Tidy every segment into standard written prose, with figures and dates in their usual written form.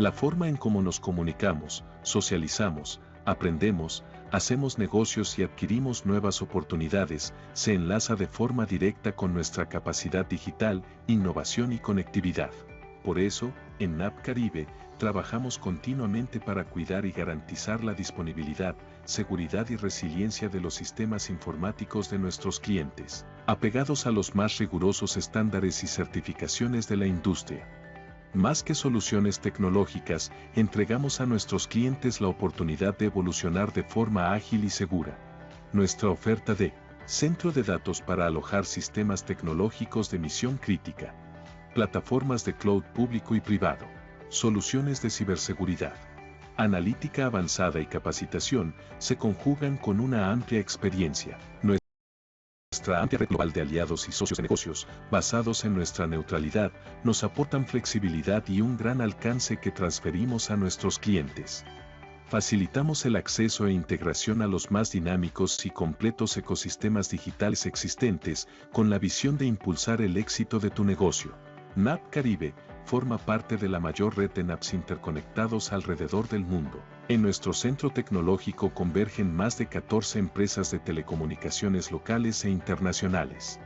La forma en cómo nos comunicamos, socializamos, aprendemos, hacemos negocios y adquirimos nuevas oportunidades, se enlaza de forma directa con nuestra capacidad digital, innovación y conectividad. Por eso, en NAP Caribe, trabajamos continuamente para cuidar y garantizar la disponibilidad, seguridad y resiliencia de los sistemas informáticos de nuestros clientes, apegados a los más rigurosos estándares y certificaciones de la industria. Más que soluciones tecnológicas, entregamos a nuestros clientes la oportunidad de evolucionar de forma ágil y segura. Nuestra oferta de centro de datos para alojar sistemas tecnológicos de misión crítica, plataformas de cloud público y privado, soluciones de ciberseguridad, analítica avanzada y capacitación se conjugan con una amplia experiencia. Nuestra amplia red global de aliados y socios de negocios, basados en nuestra neutralidad, nos aportan flexibilidad y un gran alcance que transferimos a nuestros clientes. Facilitamos el acceso e integración a los más dinámicos y completos ecosistemas digitales existentes, con la visión de impulsar el éxito de tu negocio. NAP Caribe forma parte de la mayor red de NAPs interconectados alrededor del mundo. En nuestro centro tecnológico convergen más de 14 empresas de telecomunicaciones locales e internacionales.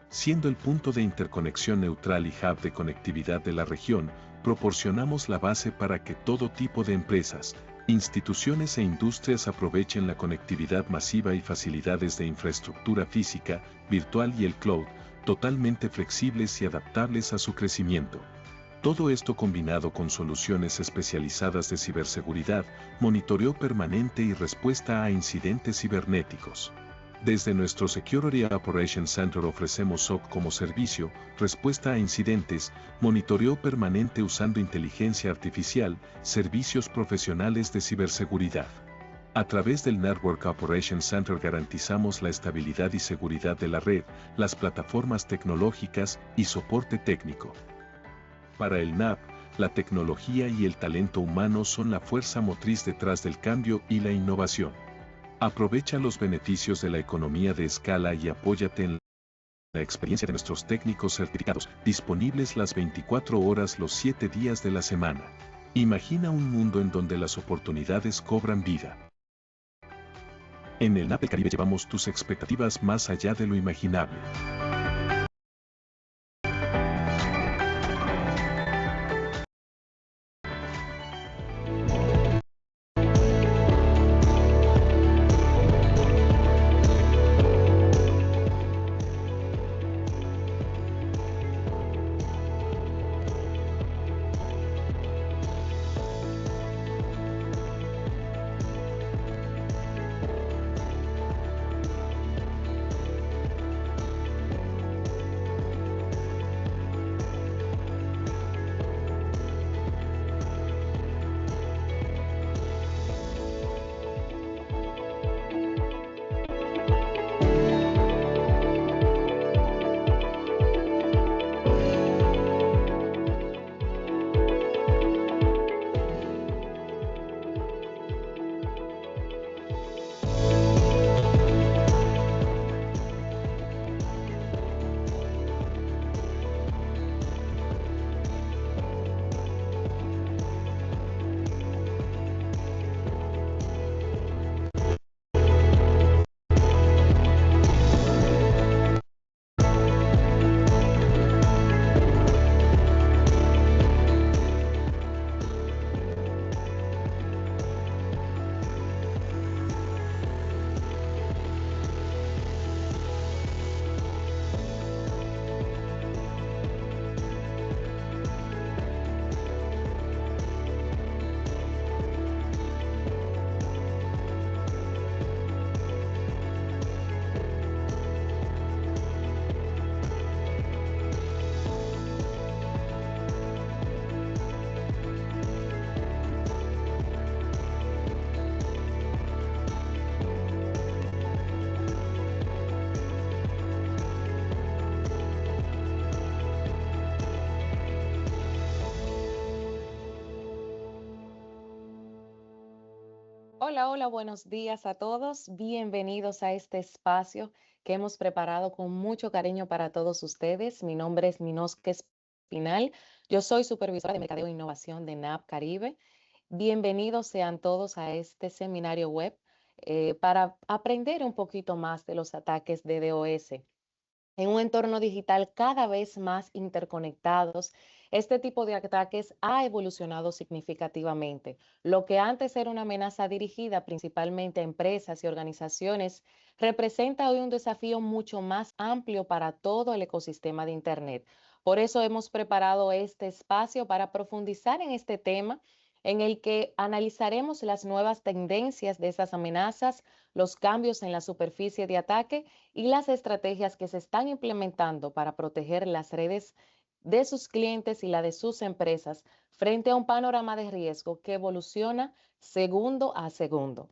Siendo el punto de interconexión neutral y hub de conectividad de la región, proporcionamos la base para que todo tipo de empresas, instituciones e industrias aprovechen la conectividad masiva y facilidades de infraestructura física, virtual y el cloud, totalmente flexibles y adaptables a su crecimiento. Todo esto combinado con soluciones especializadas de ciberseguridad, monitoreo permanente y respuesta a incidentes cibernéticos. Desde nuestro Security Operations Center ofrecemos SOC como servicio, respuesta a incidentes, monitoreo permanente usando inteligencia artificial, servicios profesionales de ciberseguridad. A través del Network Operations Center garantizamos la estabilidad y seguridad de la red, las plataformas tecnológicas y soporte técnico. Para el NAP, la tecnología y el talento humano son la fuerza motriz detrás del cambio y la innovación. Aprovecha los beneficios de la economía de escala y apóyate en la experiencia de nuestros técnicos certificados, disponibles las 24 horas los 7 días de la semana. Imagina un mundo en donde las oportunidades cobran vida. En el NAP del Caribe llevamos tus expectativas más allá de lo imaginable. Hola, hola, buenos días a todos. Bienvenidos a este espacio que hemos preparado con mucho cariño para todos ustedes. Mi nombre es Minosque final. Yo soy supervisora de Mercadeo e Innovación de NAP Caribe. Bienvenidos sean todos a este seminario web para aprender un poquito más de los ataques de DOS. En un entorno digital cada vez más interconectados, este tipo de ataques ha evolucionado significativamente. Lo que antes era una amenaza dirigida principalmente a empresas y organizaciones, representa hoy un desafío mucho más amplio para todo el ecosistema de Internet. Por eso hemos preparado este espacio para profundizar en este tema en el que analizaremos las nuevas tendencias de estas amenazas, los cambios en la superficie de ataque y las estrategias que se están implementando para proteger las redes de sus clientes y la de sus empresas frente a un panorama de riesgo que evoluciona segundo a segundo.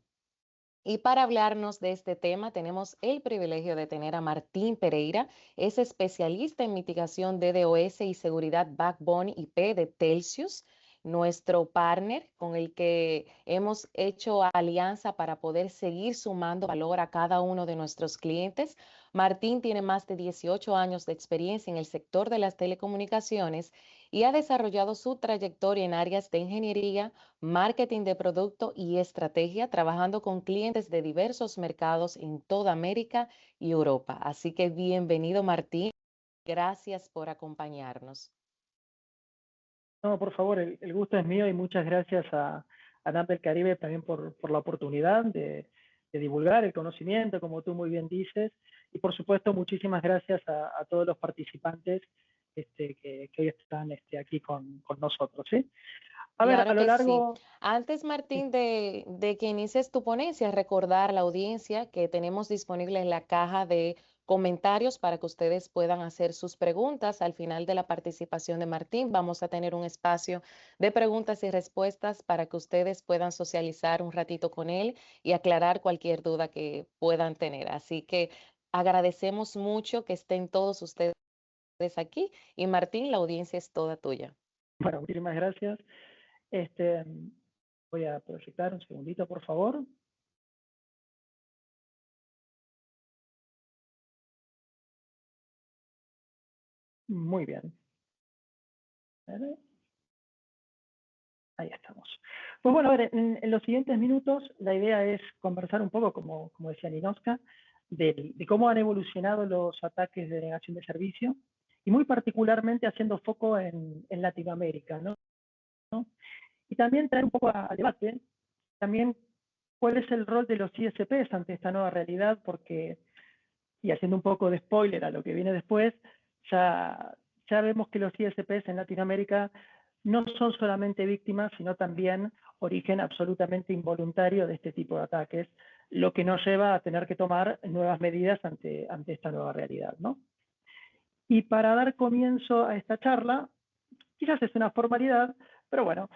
Y para hablarnos de este tema, tenemos el privilegio de tener a Martín Pereira, es especialista en mitigación de DOS y seguridad Backbone IP de Telsius, nuestro partner con el que hemos hecho alianza para poder seguir sumando valor a cada uno de nuestros clientes. Martín tiene más de 18 años de experiencia en el sector de las telecomunicaciones y ha desarrollado su trayectoria en áreas de ingeniería, marketing de producto y estrategia, trabajando con clientes de diversos mercados en toda América y Europa. Así que bienvenido, Martín. Gracias por acompañarnos. No, por favor, el gusto es mío y muchas gracias a NAP del Caribe también por la oportunidad de divulgar el conocimiento, como tú muy bien dices. Y por supuesto, muchísimas gracias a todos los participantes que hoy están aquí con nosotros. ¿Sí? A ver, a Claro lo que sí. largo... Antes, Martín, de que inicies tu ponencia, recordar a la audiencia que tenemos disponible en la caja de comentarios para que ustedes puedan hacer sus preguntas. Al final de la participación de Martín, vamos a tener un espacio de preguntas y respuestas para que ustedes puedan socializar un ratito con él y aclarar cualquier duda que puedan tener. Así que agradecemos mucho que estén todos ustedes aquí y Martín, la audiencia es toda tuya. Bueno, muchísimas gracias. Este, Voy a proyectar un segundito, por favor. Muy bien. A ver, ahí estamos. Pues bueno, a ver, en los siguientes minutos la idea es conversar un poco, como decía Ninoska, de cómo han evolucionado los ataques de denegación de servicio y muy particularmente haciendo foco en Latinoamérica, ¿no? Y también traer un poco a debate también cuál es el rol de los ISPs ante esta nueva realidad, porque, y haciendo un poco de spoiler a lo que viene después, ya vemos que los ISPs en Latinoamérica no son solamente víctimas, sino también origen absolutamente involuntario de este tipo de ataques, lo que nos lleva a tener que tomar nuevas medidas ante esta nueva realidad, ¿no? Y para dar comienzo a esta charla, quizás es una formalidad, pero bueno,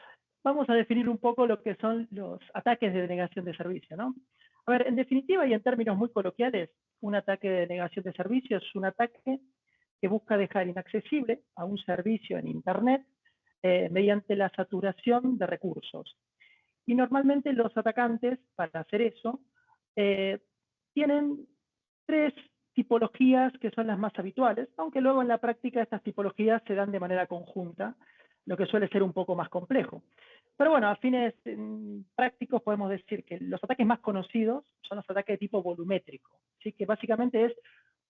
vamos a definir un poco lo que son los ataques de denegación de servicio, ¿no? A ver, en definitiva y en términos muy coloquiales, un ataque de denegación de servicio es un ataque que busca dejar inaccesible a un servicio en Internet mediante la saturación de recursos. Y normalmente los atacantes, para hacer eso, eh, tienen tres tipologías que son las más habituales, aunque luego en la práctica estas tipologías se dan de manera conjunta, lo que suele ser un poco más complejo. Pero bueno, a fines prácticos podemos decir que los ataques más conocidos son los ataques de tipo volumétrico, ¿sí? Que básicamente es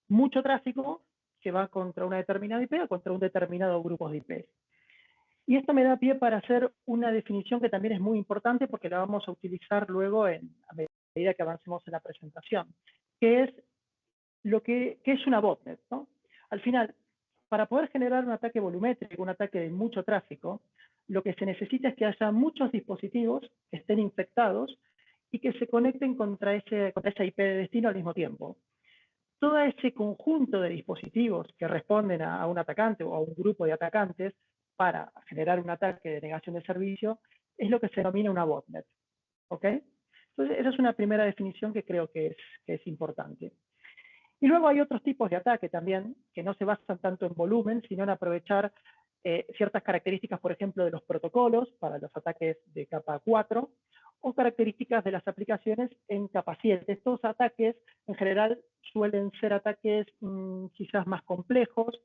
mucho tráfico que va contra una determinada IP o contra un determinado grupo de IP. Y esto me da pie para hacer una definición que también es muy importante porque la vamos a utilizar luego a medida que avancemos en la presentación, que es qué es una botnet, ¿no? Al final, para poder generar un ataque volumétrico, un ataque de mucho tráfico, lo que se necesita es que haya muchos dispositivos que estén infectados y que se conecten contra esa IP de destino al mismo tiempo. Todo ese conjunto de dispositivos que responden a un atacante o a un grupo de atacantes para generar un ataque de negación de servicio es lo que se denomina una botnet. ¿Ok? Entonces, esa es una primera definición que creo que es importante. Y luego hay otros tipos de ataque también, que no se basan tanto en volumen, sino en aprovechar ciertas características, por ejemplo, de los protocolos para los ataques de capa 4, o características de las aplicaciones en capa 7. Estos ataques, en general, suelen ser ataques quizás más complejos,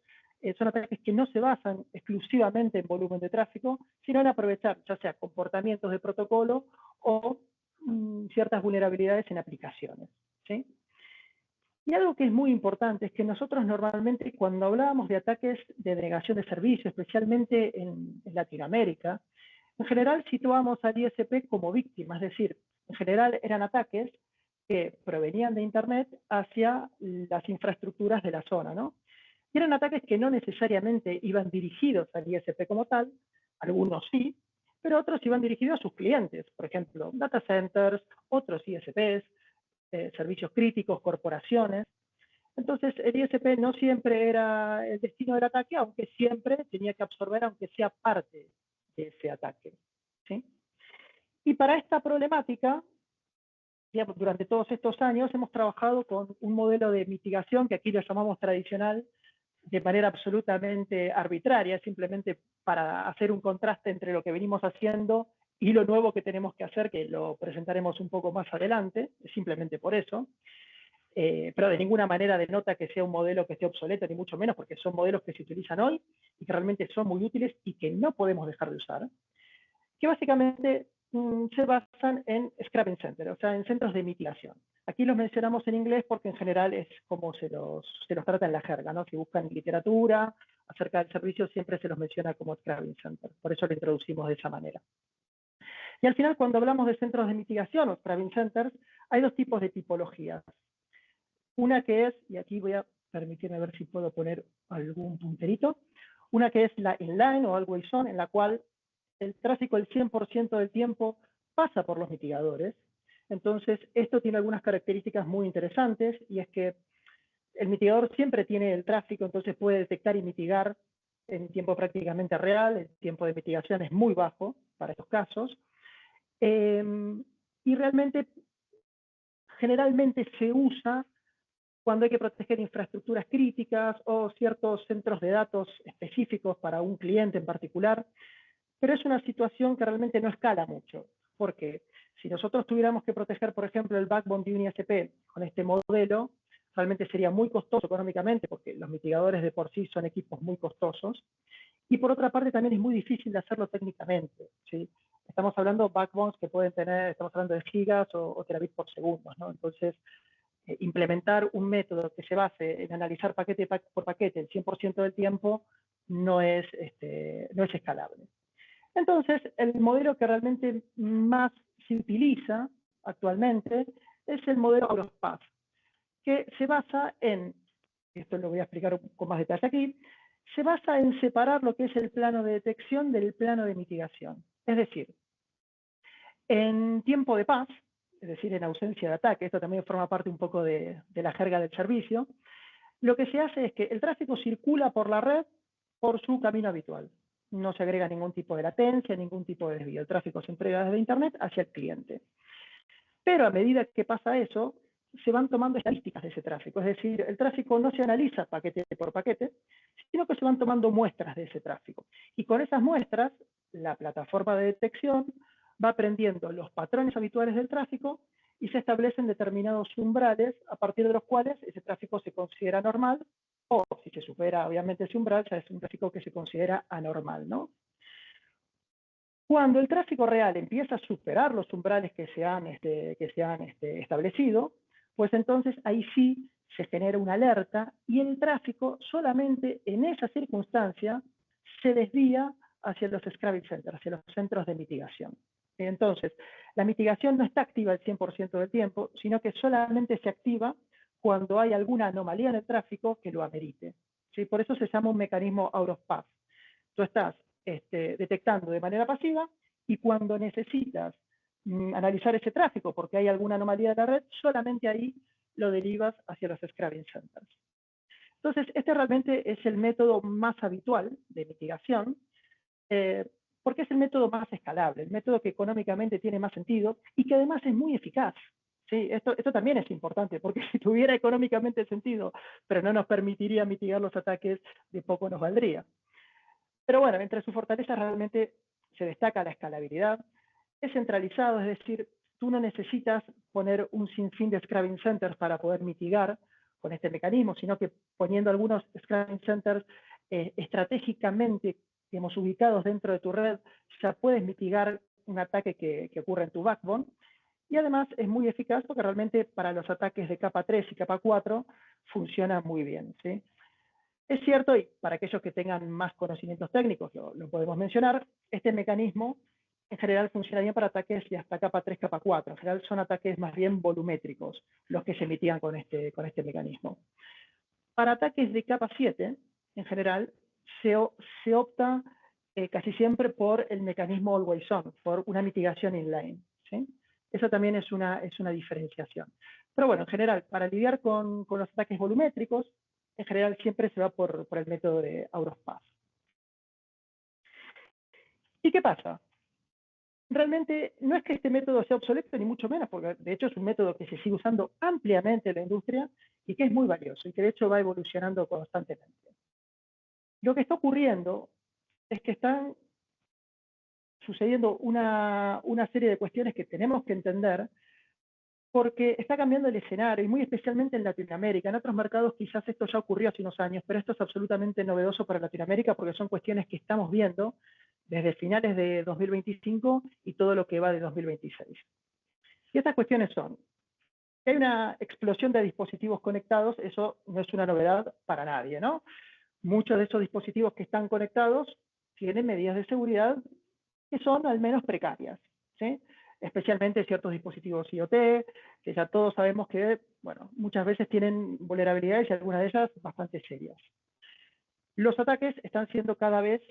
son ataques que no se basan exclusivamente en volumen de tráfico, sino en aprovechar ya sea comportamientos de protocolo o ciertas vulnerabilidades en aplicaciones, ¿sí? Y algo que es muy importante es que nosotros normalmente cuando hablábamos de ataques de denegación de servicio, especialmente en Latinoamérica, en general situamos al ISP como víctima, es decir, en general eran ataques que provenían de Internet hacia las infraestructuras de la zona, ¿no? Y eran ataques que no necesariamente iban dirigidos al ISP como tal, algunos sí, pero otros iban dirigidos a sus clientes, por ejemplo, data centers, otros ISPs, servicios críticos, corporaciones. Entonces, el ISP no siempre era el destino del ataque, aunque siempre tenía que absorber, aunque sea parte de ese ataque, ¿sí? Y para esta problemática, digamos, durante todos estos años hemos trabajado con un modelo de mitigación que aquí lo llamamos tradicional, de manera absolutamente arbitraria, simplemente para hacer un contraste entre lo que venimos haciendo y lo nuevo que tenemos que hacer, que lo presentaremos un poco más adelante, simplemente por eso. Pero de ninguna manera denota que sea un modelo que esté obsoleto, ni mucho menos, porque son modelos que se utilizan hoy y que realmente son muy útiles y que no podemos dejar de usar, que básicamente se basan en scrubbing center, o sea, en centros de mitigación. Aquí los mencionamos en inglés porque en general es como se los trata en la jerga, ¿no? Si buscan literatura acerca del servicio, siempre se los menciona como scrubbing center. Por eso lo introducimos de esa manera. Y al final, cuando hablamos de centros de mitigación o scrubbing centers, hay dos tipos de tipologías. Una que es, y aquí voy a permitirme ver si puedo poner algún punterito, una que es la inline o always on, en la cual el tráfico el 100% del tiempo pasa por los mitigadores. Entonces, esto tiene algunas características muy interesantes, y es que el mitigador siempre tiene el tráfico, entonces puede detectar y mitigar en tiempo prácticamente real. El tiempo de mitigación es muy bajo para estos casos. Y realmente, generalmente se usa cuando hay que proteger infraestructuras críticas o ciertos centros de datos específicos para un cliente en particular, pero es una situación que realmente no escala mucho, porque si nosotros tuviéramos que proteger, por ejemplo, el backbone de un ISP con este modelo, realmente sería muy costoso económicamente, porque los mitigadores de por sí son equipos muy costosos, y por otra parte también es muy difícil de hacerlo técnicamente, ¿sí? Estamos hablando de backbones que pueden tener, estamos hablando de gigas o terabits por segundo, ¿no? Entonces, implementar un método que se base en analizar paquete por paquete el 100% del tiempo no es escalable. Entonces, el modelo que realmente más se utiliza actualmente es el modelo Europath, que se basa en, esto lo voy a explicar con más detalle aquí, se basa en separar lo que es el plano de detección del plano de mitigación. Es decir, en tiempo de paz, es decir, en ausencia de ataque, esto también forma parte un poco de la jerga del servicio, lo que se hace es que el tráfico circula por la red por su camino habitual. No se agrega ningún tipo de latencia, ningún tipo de desvío. El tráfico se entrega desde Internet hacia el cliente. Pero a medida que pasa eso, se van tomando estadísticas de ese tráfico. Es decir, el tráfico no se analiza paquete por paquete, sino que se van tomando muestras de ese tráfico. Y con esas muestras, la plataforma de detección va aprendiendo los patrones habituales del tráfico y se establecen determinados umbrales a partir de los cuales ese tráfico se considera normal, o si se supera obviamente ese umbral, ya es un tráfico que se considera anormal, ¿no? Cuando el tráfico real empieza a superar los umbrales que se han establecido, pues entonces ahí sí se genera una alerta y el tráfico solamente en esa circunstancia se desvía hacia los scrubbing centers, hacia los centros de mitigación. Entonces, la mitigación no está activa el 100% del tiempo, sino que solamente se activa cuando hay alguna anomalía en el tráfico que lo amerite, ¿sí? Por eso se llama un mecanismo out of path. Tú estás detectando de manera pasiva, y cuando necesitas analizar ese tráfico porque hay alguna anomalía de la red, solamente ahí lo derivas hacia los scrubbing centers. Entonces, este realmente es el método más habitual de mitigación, porque es el método más escalable, el método que económicamente tiene más sentido y que además es muy eficaz. Sí, esto también es importante, porque si tuviera económicamente sentido, pero no nos permitiría mitigar los ataques, de poco nos valdría. Pero bueno, entre sus fortalezas realmente se destaca la escalabilidad. Es centralizado, es decir, tú no necesitas poner un sinfín de scrubbing centers para poder mitigar con este mecanismo, sino que poniendo algunos scrubbing centers estratégicamente, digamos, ubicados dentro de tu red, ya puedes mitigar un ataque que ocurre en tu backbone. Y además es muy eficaz porque realmente para los ataques de capa 3 y capa 4 funciona muy bien, ¿sí? Es cierto, y para aquellos que tengan más conocimientos técnicos lo podemos mencionar, este mecanismo en general funciona bien para ataques de hasta capa 3, capa 4. En general son ataques más bien volumétricos los que se emitían con este mecanismo. Para ataques de capa 7, en general, se opta casi siempre por el mecanismo always on, por una mitigación inline, ¿sí? Eso también es una diferenciación. Pero bueno, en general, para lidiar con los ataques volumétricos, en general siempre se va por el método de out of path. ¿Y qué pasa? Realmente no es que este método sea obsoleto, ni mucho menos, porque de hecho es un método que se sigue usando ampliamente en la industria y que es muy valioso y que de hecho va evolucionando constantemente. Lo que está ocurriendo es que están sucediendo una serie de cuestiones que tenemos que entender porque está cambiando el escenario, y muy especialmente en Latinoamérica. En otros mercados quizás esto ya ocurrió hace unos años, pero esto es absolutamente novedoso para Latinoamérica porque son cuestiones que estamos viendo desde finales de 2025 y todo lo que va de 2026. Y estas cuestiones son que hay una explosión de dispositivos conectados, eso no es una novedad para nadie, ¿no? Muchos de esos dispositivos que están conectados tienen medidas de seguridad que son al menos precarias, ¿sí? Especialmente ciertos dispositivos IoT, que ya todos sabemos que, bueno, muchas veces tienen vulnerabilidades y algunas de ellas bastante serias. Los ataques están siendo cada vez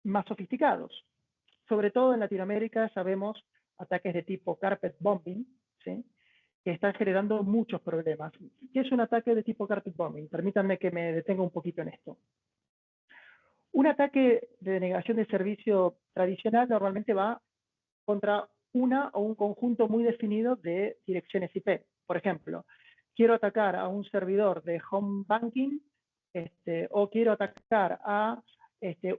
más sofisticados. Sobre todo en Latinoamérica sabemos ataques de tipo carpet bombing, ¿sí? Que están generando muchos problemas. ¿Qué es un ataque de tipo carpet bombing? Permítanme que me detenga un poquito en esto. Un ataque de denegación de servicio tradicional normalmente va contra una o un conjunto muy definido de direcciones IP. Por ejemplo, quiero atacar a un servidor de home banking o quiero atacar a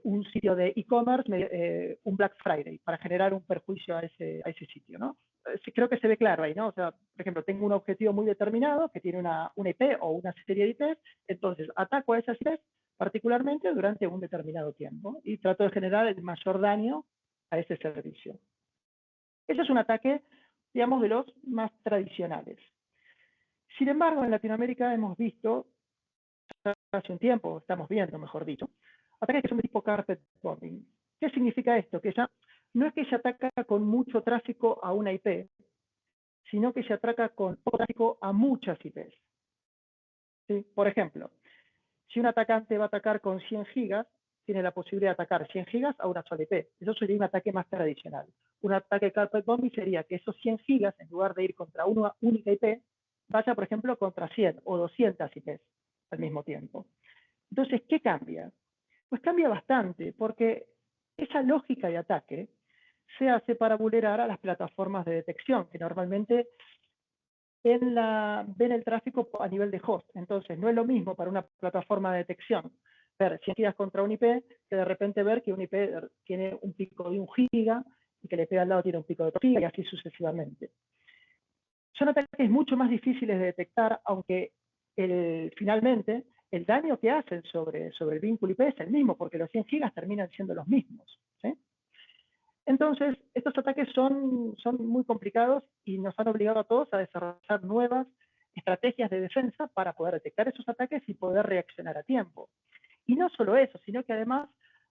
un sitio de e-commerce, un Black Friday, para generar un perjuicio a ese sitio, ¿no? Creo que se ve claro ahí, ¿no? O sea, por ejemplo, tengo un objetivo muy determinado que tiene una IP o una serie de IPs, entonces ataco a esas IPs particularmente durante un determinado tiempo y trato de generar el mayor daño a ese servicio. Ese es un ataque, digamos, de los más tradicionales. Sin embargo, en Latinoamérica hemos visto, hace un tiempo, estamos viendo, mejor dicho, ataques que son de tipo carpet bombing. ¿Qué significa esto? Que ya no es que se ataca con mucho tráfico a una IP, sino que se ataca con poco tráfico a muchas IPs. ¿Sí? Por ejemplo, si un atacante va a atacar con 100 gigas, tiene la posibilidad de atacar 100 gigas a una sola IP. Eso sería un ataque más tradicional. Un ataque carpet bombing sería que esos 100 gigas, en lugar de ir contra una única IP, vaya, por ejemplo, contra 100 o 200 IPs al mismo tiempo. Entonces, ¿qué cambia? Pues cambia bastante, porque esa lógica de ataque se hace para vulnerar a las plataformas de detección, que normalmente ven el tráfico a nivel de host. Entonces, no es lo mismo para una plataforma de detección ver 100 gigas contra un IP que de repente ver que un IP tiene un pico de 1 giga y que el IP al lado tiene un pico de 2 gigas y así sucesivamente. Son ataques mucho más difíciles de detectar, aunque finalmente el daño que hacen sobre el vínculo IP es el mismo, porque los 100 gigas terminan siendo los mismos, ¿sí? Entonces, estos ataques son muy complicados y nos han obligado a todos a desarrollar nuevas estrategias de defensa para poder detectar esos ataques y poder reaccionar a tiempo. Y no solo eso, sino que además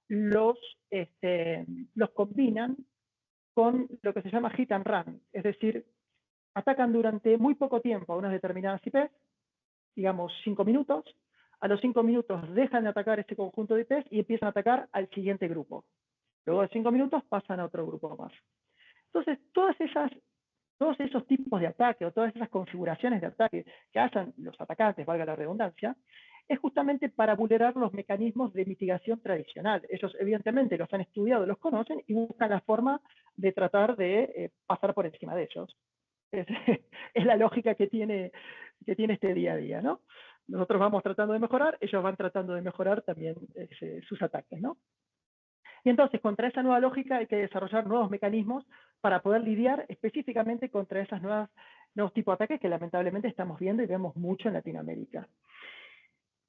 los combinan con lo que se llama hit and run, es decir, atacan durante muy poco tiempo a unas determinadas IPs, digamos 5 minutos, a los 5 minutos dejan de atacar este conjunto de IPs y empiezan a atacar al siguiente grupo. Luego de 5 minutos pasan a otro grupo más. Entonces, todos esos tipos de ataque o todas esas configuraciones de ataque que hacen los atacantes, valga la redundancia, es justamente para vulnerar los mecanismos de mitigación tradicional. Ellos evidentemente los han estudiado, los conocen y buscan la forma de tratar de pasar por encima de ellos. Es la lógica que tiene este día a día, ¿no? Nosotros vamos tratando de mejorar, ellos van tratando de mejorar también sus ataques, ¿no? Y entonces, contra esa nueva lógica hay que desarrollar nuevos mecanismos para poder lidiar específicamente contra esos nuevos tipos de ataques que lamentablemente estamos viendo y vemos mucho en Latinoamérica.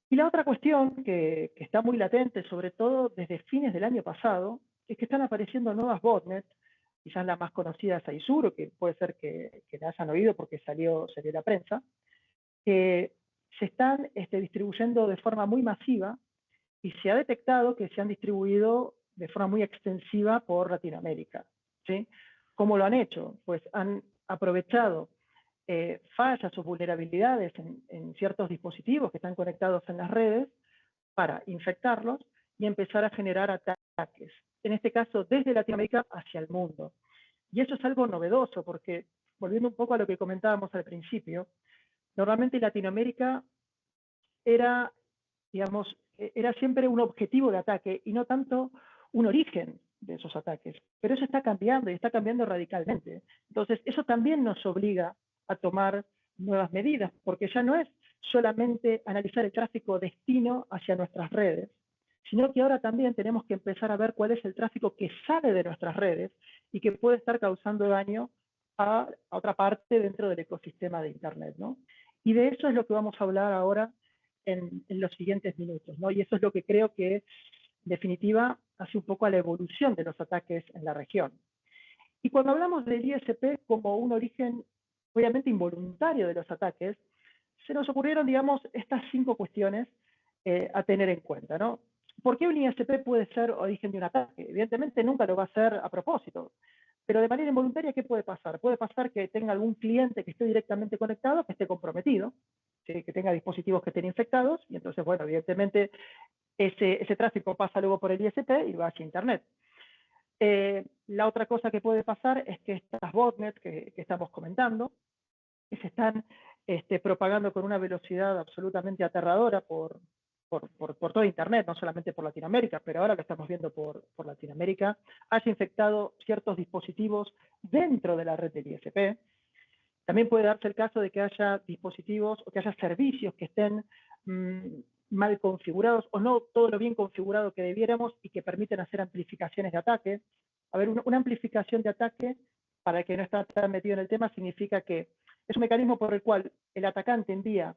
Y la otra cuestión que está muy latente, sobre todo desde fines del año pasado, es que están apareciendo nuevas botnets. Quizás la más conocida es Aizuro, que puede ser que la hayan oído porque salió en la prensa, que se están distribuyendo de forma muy masiva y se ha detectado que se han distribuido de forma muy extensiva por Latinoamérica. ¿Sí? ¿Cómo lo han hecho? Pues han aprovechado fallas o vulnerabilidades en ciertos dispositivos que están conectados en las redes para infectarlos y empezar a generar ataques. En este caso, desde Latinoamérica hacia el mundo. Y eso es algo novedoso porque, volviendo un poco a lo que comentábamos al principio, normalmente Latinoamérica era, digamos, era siempre un objetivo de ataque y no tanto un origen de esos ataques. Pero eso está cambiando y está cambiando radicalmente. Entonces, eso también nos obliga a tomar nuevas medidas, porque ya no es solamente analizar el tráfico destino hacia nuestras redes, sino que ahora también tenemos que empezar a ver cuál es el tráfico que sale de nuestras redes y que puede estar causando daño a otra parte dentro del ecosistema de Internet, ¿no? Y de eso es lo que vamos a hablar ahora en los siguientes minutos, ¿no? Y eso es lo que creo que, en definitiva, hace un poco a la evolución de los ataques en la región. Y cuando hablamos del ISP como un origen, obviamente, involuntario de los ataques, se nos ocurrieron, digamos, estas 5 cuestiones a tener en cuenta, ¿no? ¿Por qué un ISP puede ser origen de un ataque? Evidentemente nunca lo va a hacer a propósito, pero de manera involuntaria, ¿qué puede pasar? Puede pasar que tenga algún cliente que esté directamente conectado, que esté comprometido, ¿sí? Que tenga dispositivos que estén infectados, y entonces, bueno, evidentemente ese tráfico pasa luego por el ISP y va hacia Internet. La otra cosa que puede pasar es que estas botnets que estamos comentando, que se están propagando con una velocidad absolutamente aterradora por todo Internet, no solamente por Latinoamérica, pero ahora lo estamos viendo por Latinoamérica, haya infectado ciertos dispositivos dentro de la red del ISP. También puede darse el caso de que haya dispositivos o que haya servicios que estén mal configurados o no todo lo bien configurado que debiéramos y que permiten hacer amplificaciones de ataque. A ver, una amplificación de ataque, para el que no está tan metido en el tema, significa que es un mecanismo por el cual el atacante envía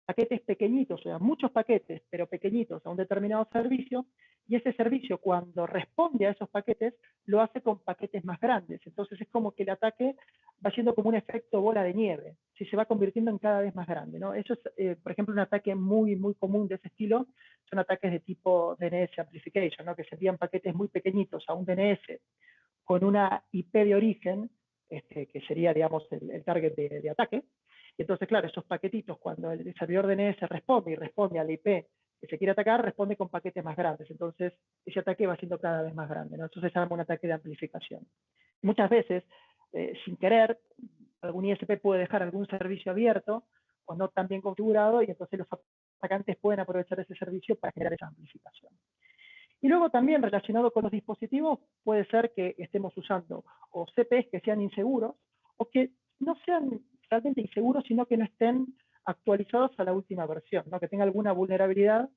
paquetes pequeñitos, o sea, muchos paquetes, pero pequeñitos a un determinado servicio, y ese servicio cuando responde a esos paquetes, lo hace con paquetes más grandes. Entonces es como que el ataque va siendo como un efecto bola de nieve, si se va convirtiendo en cada vez más grande, ¿no? Eso es, por ejemplo, un ataque muy, muy común de ese estilo, son ataques de tipo DNS amplification, ¿no? Que se envían paquetes muy pequeñitos a un DNS con una IP de origen, que sería, digamos, el target de ataque. Y entonces, claro, esos paquetitos, cuando el servidor DNS responde y responde a la IP que se quiere atacar, responde con paquetes más grandes. Entonces, ese ataque va siendo cada vez más grande, ¿no? Entonces se llama un ataque de amplificación. Muchas veces, sin querer, algún ISP puede dejar algún servicio abierto o no tan bien configurado y entonces los atacantes pueden aprovechar ese servicio para generar esa amplificación. Y luego también relacionado con los dispositivos, puede ser que estemos usando o CPEs que sean inseguros o que no sean realmente inseguros, sino que no estén actualizados a la última versión, ¿no? Que tenga alguna vulnerabilidad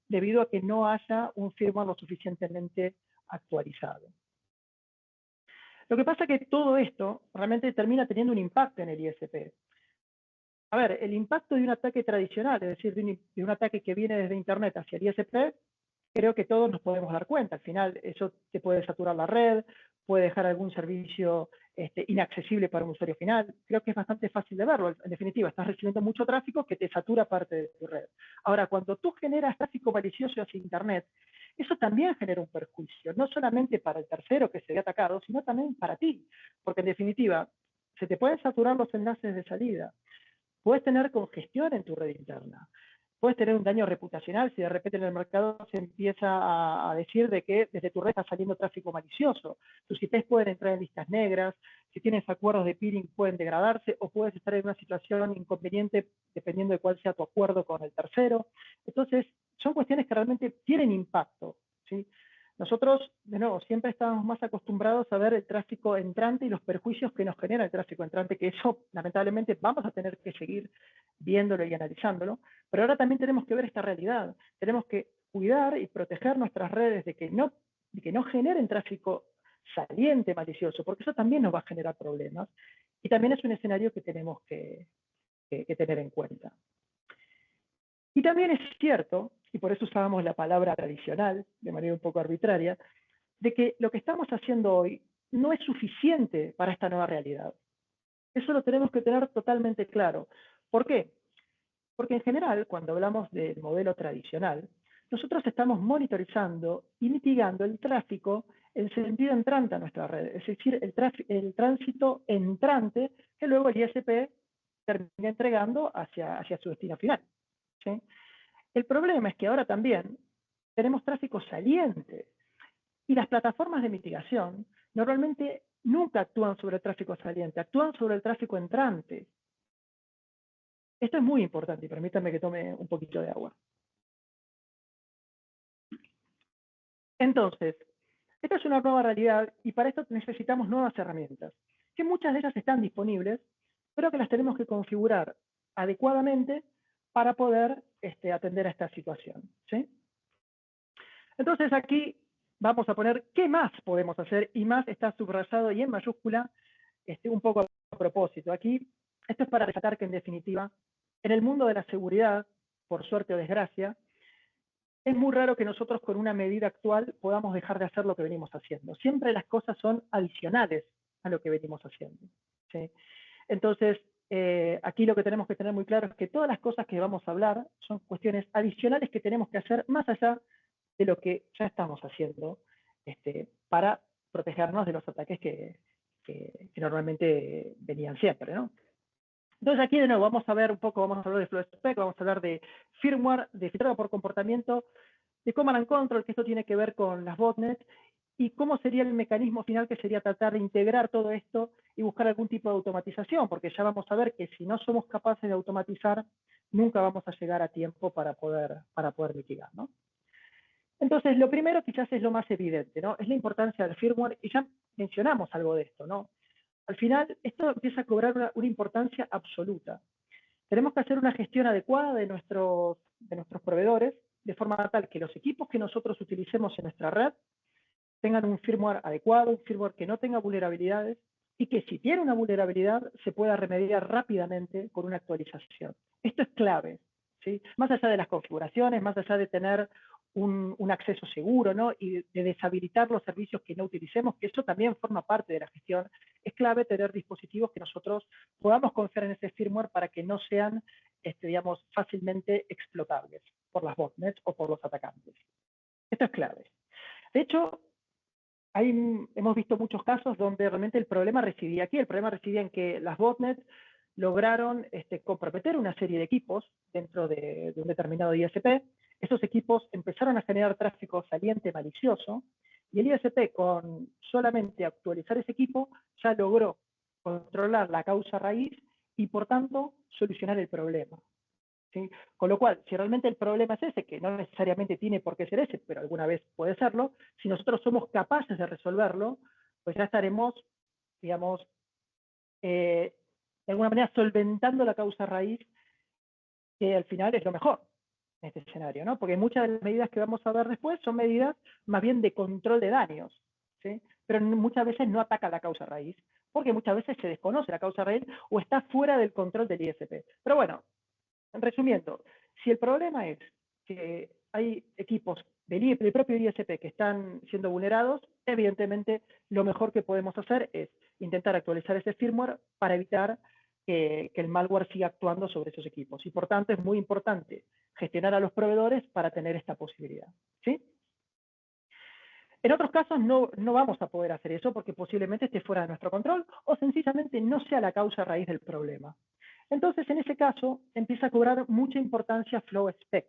debido a que no haya un firmware lo suficientemente actualizado. Lo que pasa es que todo esto realmente termina teniendo un impacto en el ISP. A ver, el impacto de un ataque tradicional, es decir, de un ataque que viene desde Internet hacia el ISP, creo que todos nos podemos dar cuenta. Al final, eso te puede saturar la red, puede dejar algún servicio inaccesible para un usuario final. Creo que es bastante fácil de verlo. En definitiva, estás recibiendo mucho tráfico que te satura parte de tu red. Ahora, cuando tú generas tráfico malicioso hacia Internet, eso también genera un perjuicio, no solamente para el tercero que se ve atacado, sino también para ti. Porque en definitiva, se te pueden saturar los enlaces de salida. Puedes tener congestión en tu red interna. Puedes tener un daño reputacional si de repente en el mercado se empieza a decir de que desde tu red está saliendo tráfico malicioso. Tus IPs pueden entrar en listas negras, si tienes acuerdos de peering pueden degradarse o puedes estar en una situación inconveniente dependiendo de cuál sea tu acuerdo con el tercero. Entonces, son cuestiones que realmente tienen impacto, ¿sí? Nosotros, de nuevo, siempre estamos más acostumbrados a ver el tráfico entrante y los perjuicios que nos genera el tráfico entrante, que eso lamentablemente vamos a tener que seguir viéndolo y analizándolo, pero ahora también tenemos que ver esta realidad. Tenemos que cuidar y proteger nuestras redes de que no generen tráfico saliente malicioso, porque eso también nos va a generar problemas y también es un escenario que tenemos que tener en cuenta. Y también es cierto, y por eso usábamos la palabra tradicional, de manera un poco arbitraria, de que lo que estamos haciendo hoy no es suficiente para esta nueva realidad. Eso lo tenemos que tener totalmente claro. ¿Por qué? Porque en general, cuando hablamos del modelo tradicional, nosotros estamos monitorizando y mitigando el tráfico en sentido entrante a nuestra red, es decir, el tránsito entrante que luego el ISP termina entregando hacia su destino final. ¿Sí? El problema es que ahora también tenemos tráfico saliente y las plataformas de mitigación normalmente nunca actúan sobre el tráfico saliente, actúan sobre el tráfico entrante. Esto es muy importante y permítanme que tome un poquito de agua. Entonces, esta es una nueva realidad y para esto necesitamos nuevas herramientas, que muchas de ellas están disponibles, pero que las tenemos que configurar adecuadamente para poder atender a esta situación. ¿Sí? Entonces aquí vamos a poner qué más podemos hacer, y más está subrayado y en mayúscula, un poco a propósito. Aquí, esto es para resaltar que en definitiva, en el mundo de la seguridad, por suerte o desgracia, es muy raro que nosotros con una medida actual podamos dejar de hacer lo que venimos haciendo. Siempre las cosas son adicionales a lo que venimos haciendo. ¿Sí? Entonces, aquí lo que tenemos que tener muy claro es que todas las cosas que vamos a hablar son cuestiones adicionales que tenemos que hacer más allá de lo que ya estamos haciendo para protegernos de los ataques que normalmente venían siempre, ¿no? Entonces aquí de nuevo vamos a ver un poco, vamos a hablar de FlowSpec, vamos a hablar de firmware, de filtrado por comportamiento, de Command and Control, que esto tiene que ver con las botnets, y cómo sería el mecanismo final, que sería tratar de integrar todo esto y buscar algún tipo de automatización, porque ya vamos a ver que si no somos capaces de automatizar, nunca vamos a llegar a tiempo para poder mitigar, ¿no? Entonces, lo primero quizás es lo más evidente, ¿no? Es la importancia del firmware, y ya mencionamos algo de esto, ¿no? Al final, esto empieza a cobrar una importancia absoluta. Tenemos que hacer una gestión adecuada de nuestros proveedores, de forma tal que los equipos que nosotros utilicemos en nuestra red tengan un firmware adecuado, un firmware que no tenga vulnerabilidades, y que si tiene una vulnerabilidad se pueda remediar rápidamente con una actualización. Esto es clave, ¿sí? Más allá de las configuraciones, más allá de tener un acceso seguro, ¿no? Y de deshabilitar los servicios que no utilicemos, que eso también forma parte de la gestión, es clave tener dispositivos que nosotros podamos confiar en ese firmware para que no sean, digamos, fácilmente explotables por las botnets o por los atacantes. Esto es clave. De hecho, hemos visto muchos casos donde realmente el problema residía aquí. El problema residía en que las botnets lograron comprometer una serie de equipos dentro de un determinado ISP. Esos equipos empezaron a generar tráfico saliente malicioso, y el ISP, con solamente actualizar ese equipo, ya logró controlar la causa raíz y, por tanto, solucionar el problema. ¿Sí? Con lo cual, si realmente el problema es ese, que no necesariamente tiene por qué ser ese, pero alguna vez puede serlo, si nosotros somos capaces de resolverlo, pues ya estaremos, digamos, de alguna manera solventando la causa raíz, que al final es lo mejor en este escenario, ¿no? Porque muchas de las medidas que vamos a ver después son medidas más bien de control de daños, ¿sí? Pero muchas veces no ataca la causa raíz, porque muchas veces se desconoce la causa raíz o está fuera del control del ISP. Pero bueno, resumiendo, si el problema es que hay equipos del propio ISP que están siendo vulnerados, evidentemente lo mejor que podemos hacer es intentar actualizar ese firmware para evitar que el malware siga actuando sobre esos equipos. Y por tanto es muy importante gestionar a los proveedores para tener esta posibilidad. ¿Sí? En otros casos no vamos a poder hacer eso porque posiblemente esté fuera de nuestro control o sencillamente no sea la causa raíz del problema. Entonces, en ese caso, empieza a cobrar mucha importancia FlowSpec.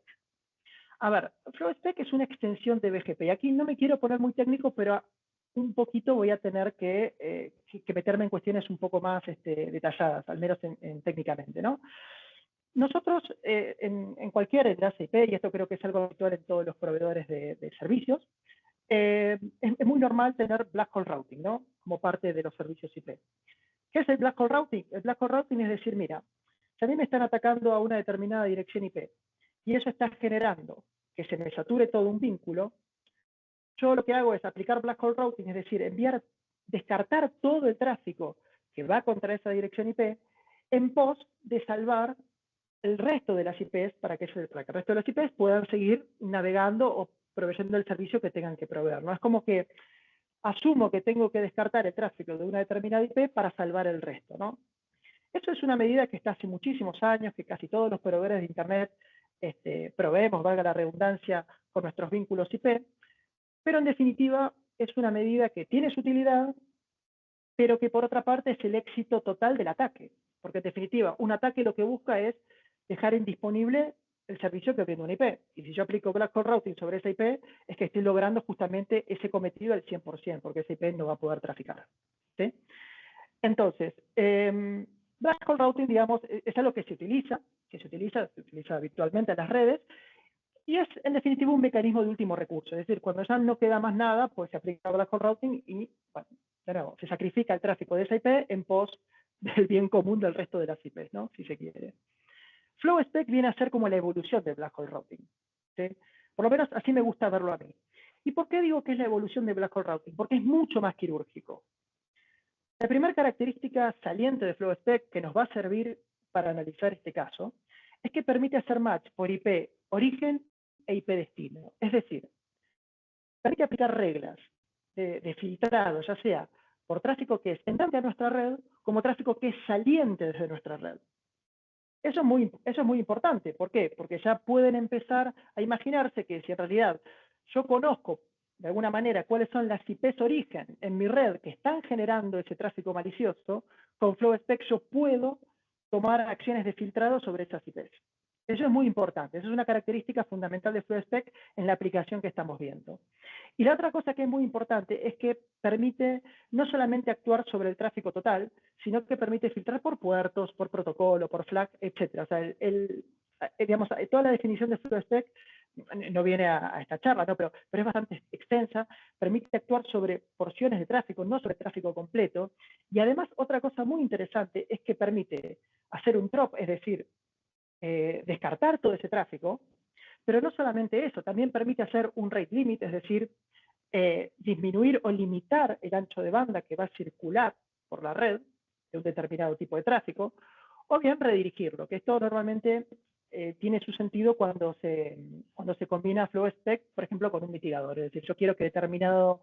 A ver, FlowSpec es una extensión de BGP. Y aquí no me quiero poner muy técnico, pero un poquito voy a tener que meterme en cuestiones un poco más detalladas, al menos técnicamente, ¿no? Nosotros, en cualquier enlace IP, y esto creo que es algo habitual en todos los proveedores de servicios, es muy normal tener Black Hole Routing, ¿no? Como parte de los servicios IP. ¿Qué es el Black Hole Routing? El Black Hole Routing es decir, mira, si a mí me están atacando a una determinada dirección IP y eso está generando que se me sature todo un vínculo, yo lo que hago es aplicar Black Hole Routing, es decir, descartar todo el tráfico que va contra esa dirección IP en pos de salvar el resto de las IPs para que el resto de las IPs puedan seguir navegando o proveyendo el servicio que tengan que proveer, ¿no? Es como que asumo que tengo que descartar el tráfico de una determinada IP para salvar el resto, ¿no? Eso es una medida que está hace muchísimos años, que casi todos los proveedores de Internet proveemos, valga la redundancia, con nuestros vínculos IP, pero en definitiva es una medida que tiene su utilidad, pero que por otra parte es el éxito total del ataque, porque en definitiva un ataque lo que busca es dejar indisponible el servicio que brinda una IP. Y si yo aplico Black Hole Routing sobre esa IP, es que estoy logrando justamente ese cometido al 100%, porque esa IP no va a poder traficar. ¿Sí? Entonces, Black Hole Routing, digamos, es algo que se utiliza habitualmente en las redes, y es en definitiva un mecanismo de último recurso. Es decir, cuando ya no queda más nada, pues se aplica Black Hole Routing y, bueno, de nuevo, se sacrifica el tráfico de esa IP en pos del bien común del resto de las IPs, ¿no? Si se quiere. FlowSpec viene a ser como la evolución de Black Hole Routing, ¿sí? Por lo menos así me gusta verlo a mí. ¿Y por qué digo que es la evolución de Black Hole Routing? Porque es mucho más quirúrgico. La primera característica saliente de FlowSpec que nos va a servir para analizar este caso es que permite hacer match por IP origen e IP destino. Es decir, permite aplicar reglas de filtrado, ya sea por tráfico que es entrante a nuestra red, como tráfico que es saliente desde nuestra red. Eso es muy importante. ¿Por qué? Porque ya pueden empezar a imaginarse que si en realidad yo conozco de alguna manera cuáles son las IPs origen en mi red que están generando ese tráfico malicioso, con FlowSpec yo puedo tomar acciones de filtrado sobre esas IPs. Eso es muy importante. Eso es una característica fundamental de FlowSpec en la aplicación que estamos viendo. Y la otra cosa que es muy importante es que permite no solamente actuar sobre el tráfico total, sino que permite filtrar por puertos, por protocolo, por flag, etc. O sea, digamos, toda la definición de FlowSpec no viene a esta charla, ¿no? pero es bastante extensa, permite actuar sobre porciones de tráfico, no sobre tráfico completo, y además otra cosa muy interesante es que permite hacer un drop, es decir, descartar todo ese tráfico, pero no solamente eso, también permite hacer un rate limit, es decir, disminuir o limitar el ancho de banda que va a circular por la red de un determinado tipo de tráfico, o bien redirigirlo, que esto normalmente tiene su sentido cuando se combina FlowSpec, por ejemplo, con un mitigador. Es decir, yo quiero que determinado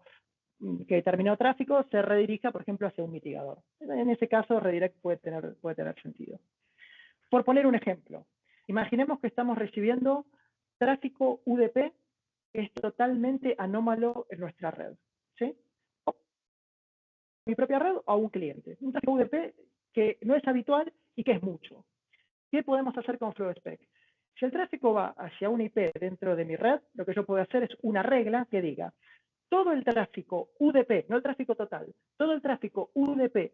tráfico se redirija, por ejemplo, hacia un mitigador. En ese caso, redirect puede tener sentido. Por poner un ejemplo, imaginemos que estamos recibiendo tráfico UDP que es totalmente anómalo en nuestra red, ¿sí? Mi propia red o a un cliente. Un tráfico UDP que no es habitual y que es mucho. ¿Qué podemos hacer con FlowSpec? Si el tráfico va hacia una IP dentro de mi red, lo que yo puedo hacer es una regla que diga todo el tráfico UDP, no el tráfico total, todo el tráfico UDP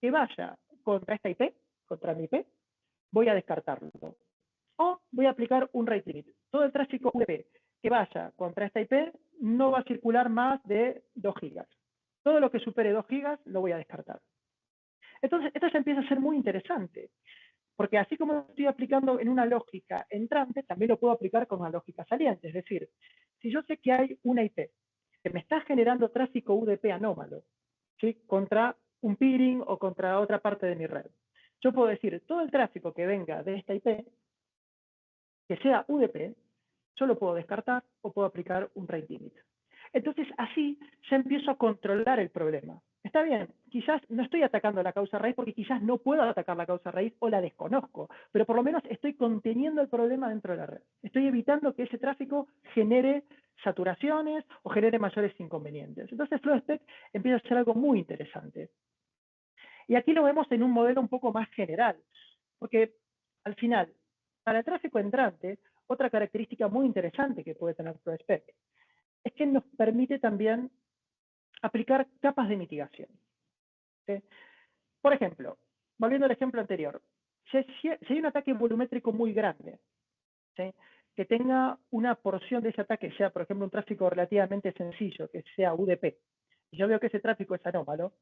que vaya contra esta IP, contra mi IP, voy a descartarlo. O voy a aplicar un rate limit. Todo el tráfico UDP que vaya contra esta IP no va a circular más de 2 gigas. Todo lo que supere 2 gigas lo voy a descartar. Entonces, esto ya empieza a ser muy interesante, porque así como lo estoy aplicando en una lógica entrante, también lo puedo aplicar con una lógica saliente. Es decir, si yo sé que hay una IP que me está generando tráfico UDP anómalo, ¿sí? Contra un peering o contra otra parte de mi red, yo puedo decir, todo el tráfico que venga de esta IP, que sea UDP, yo lo puedo descartar o puedo aplicar un rate limit. Entonces, así ya empiezo a controlar el problema. Está bien, quizás no estoy atacando la causa raíz porque quizás no puedo atacar la causa raíz o la desconozco, pero por lo menos estoy conteniendo el problema dentro de la red. Estoy evitando que ese tráfico genere saturaciones o genere mayores inconvenientes. Entonces, FlowSpec empieza a ser algo muy interesante. Y aquí lo vemos en un modelo un poco más general, porque al final, para el tráfico entrante, otra característica muy interesante que puede tener FlowSpec es que nos permite también aplicar capas de mitigación, ¿sí? Por ejemplo, volviendo al ejemplo anterior, si hay un ataque volumétrico muy grande, ¿sí? Que tenga una porción de ese ataque, sea por ejemplo un tráfico relativamente sencillo, que sea UDP, y yo veo que ese tráfico es anómalo,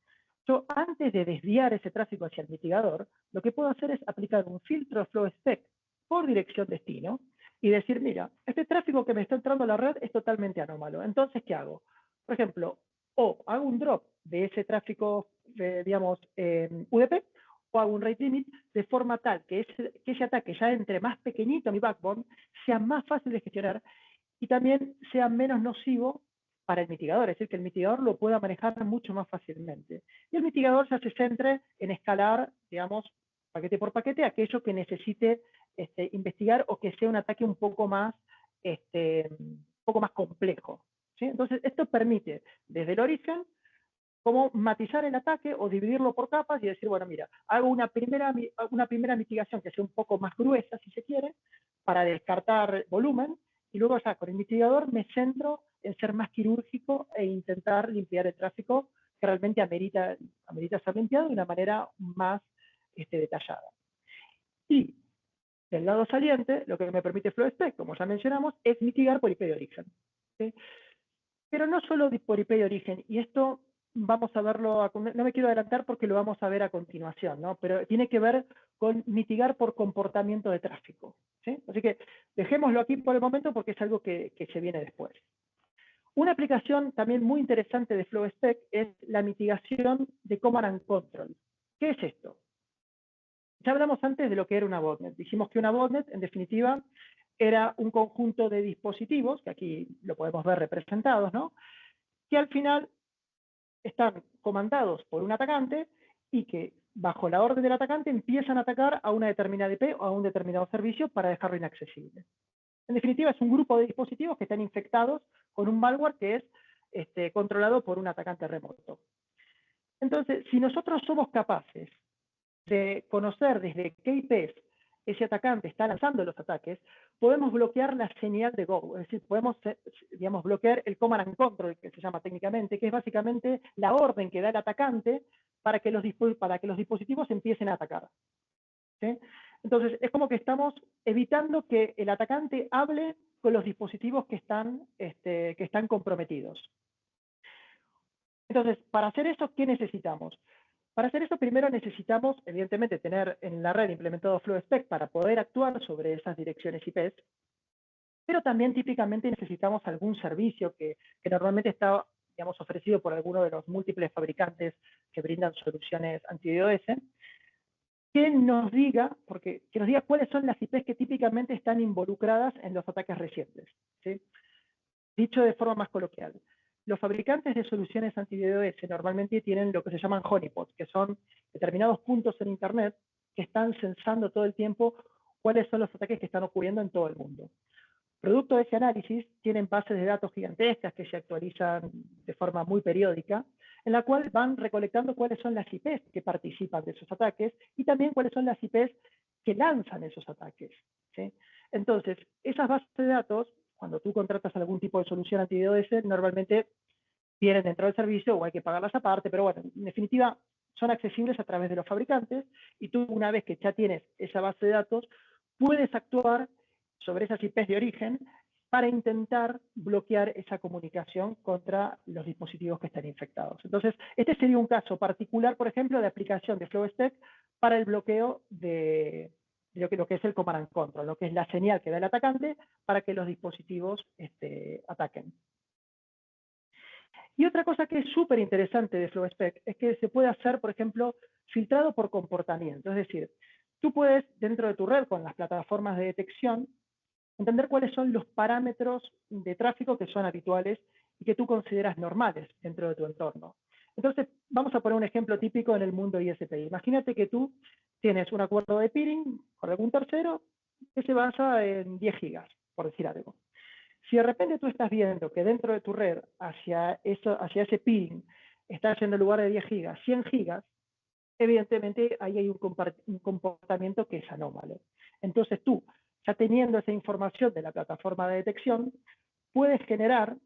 yo antes de desviar ese tráfico hacia el mitigador, lo que puedo hacer es aplicar un filtro FlowSpec por dirección destino y decir, mira, este tráfico que me está entrando a la red es totalmente anómalo. Entonces, ¿qué hago? Por ejemplo, o hago un drop de ese tráfico, digamos, UDP, o hago un rate limit de forma tal que ese ataque ya entre más pequeñito a mi backbone, sea más fácil de gestionar y también sea menos nocivo para el mitigador, es decir, que el mitigador lo pueda manejar mucho más fácilmente. Y el mitigador ya se centre en escalar, digamos, paquete por paquete, aquello que necesite investigar o que sea un ataque un poco más complejo. ¿Sí? Entonces, esto permite, desde el origen, como matizar el ataque o dividirlo por capas y decir, bueno, mira, hago una primera mitigación que sea un poco más gruesa, si se quiere, para descartar volumen, y luego ya con el mitigador me centro en ser más quirúrgico e intentar limpiar el tráfico que realmente amerita ser limpiado de una manera más detallada. Y del lado saliente, lo que me permite FlowSpec, como ya mencionamos, es mitigar por IP de origen. ¿Sí? Pero no solo por IP de origen, y esto vamos a verlo, no me quiero adelantar porque lo vamos a ver a continuación, ¿no? Pero tiene que ver con mitigar por comportamiento de tráfico. ¿Sí? Así que dejémoslo aquí por el momento porque es algo que se viene después. Una aplicación también muy interesante de FlowSpec es la mitigación de Command and Control. ¿Qué es esto? Ya hablamos antes de lo que era una botnet. Dijimos que una botnet, en definitiva, era un conjunto de dispositivos, que aquí lo podemos ver representados, ¿no? Que al final están comandados por un atacante y que bajo la orden del atacante empiezan a atacar a una determinada IP o a un determinado servicio para dejarlo inaccesible. En definitiva, es un grupo de dispositivos que están infectados con un malware que es controlado por un atacante remoto. Entonces, si nosotros somos capaces de conocer desde qué IPs ese atacante está lanzando los ataques, podemos bloquear la señal de Go, es decir, podemos, digamos, bloquear el Command and Control, que se llama técnicamente, que es básicamente la orden que da el atacante para que los dispositivos empiecen a atacar. ¿Sí? Entonces, es como que estamos evitando que el atacante hable con los dispositivos que están comprometidos. Entonces, para hacer eso, ¿qué necesitamos? Para hacer eso, primero necesitamos, evidentemente, tener en la red implementado FlowSpec para poder actuar sobre esas direcciones IPs, pero también típicamente necesitamos algún servicio que normalmente está, digamos, ofrecido por alguno de los múltiples fabricantes que brindan soluciones anti-DDoS, que nos diga cuáles son las IPs que típicamente están involucradas en los ataques recientes. ¿Sí? Dicho de forma más coloquial, los fabricantes de soluciones anti-DDoS normalmente tienen lo que se llaman honeypots, que son determinados puntos en Internet que están censando todo el tiempo cuáles son los ataques que están ocurriendo en todo el mundo. Producto de ese análisis, tienen bases de datos gigantescas que se actualizan de forma muy periódica, en la cual van recolectando cuáles son las IPs que participan de esos ataques y también cuáles son las IPs que lanzan esos ataques. ¿Sí? Entonces, esas bases de datos, cuando tú contratas algún tipo de solución anti-DDoS, normalmente vienen dentro del servicio o hay que pagarlas aparte, pero bueno, en definitiva, son accesibles a través de los fabricantes y tú, una vez que ya tienes esa base de datos, puedes actuar sobre esas IPs de origen para intentar bloquear esa comunicación contra los dispositivos que están infectados. Entonces, este sería un caso particular, por ejemplo, de aplicación de FlowSpec para el bloqueo de lo que es el Command and Control, lo que es la señal que da el atacante para que los dispositivos ataquen. Y otra cosa que es súper interesante de FlowSpec es que se puede hacer, por ejemplo, filtrado por comportamiento. Es decir, tú puedes, dentro de tu red, con las plataformas de detección, entender cuáles son los parámetros de tráfico que son habituales y que tú consideras normales dentro de tu entorno. Entonces, vamos a poner un ejemplo típico en el mundo ISPI. Imagínate que tú tienes un acuerdo de peering con algún tercero que se basa en 10 gigas, por decir algo. Si de repente tú estás viendo que dentro de tu red, hacia ese peering, está yendo en lugar de 10 gigas, 100 gigas, evidentemente ahí hay un comportamiento que es anómalo. Entonces tú, ya teniendo esa información de la plataforma de detección, puedes generar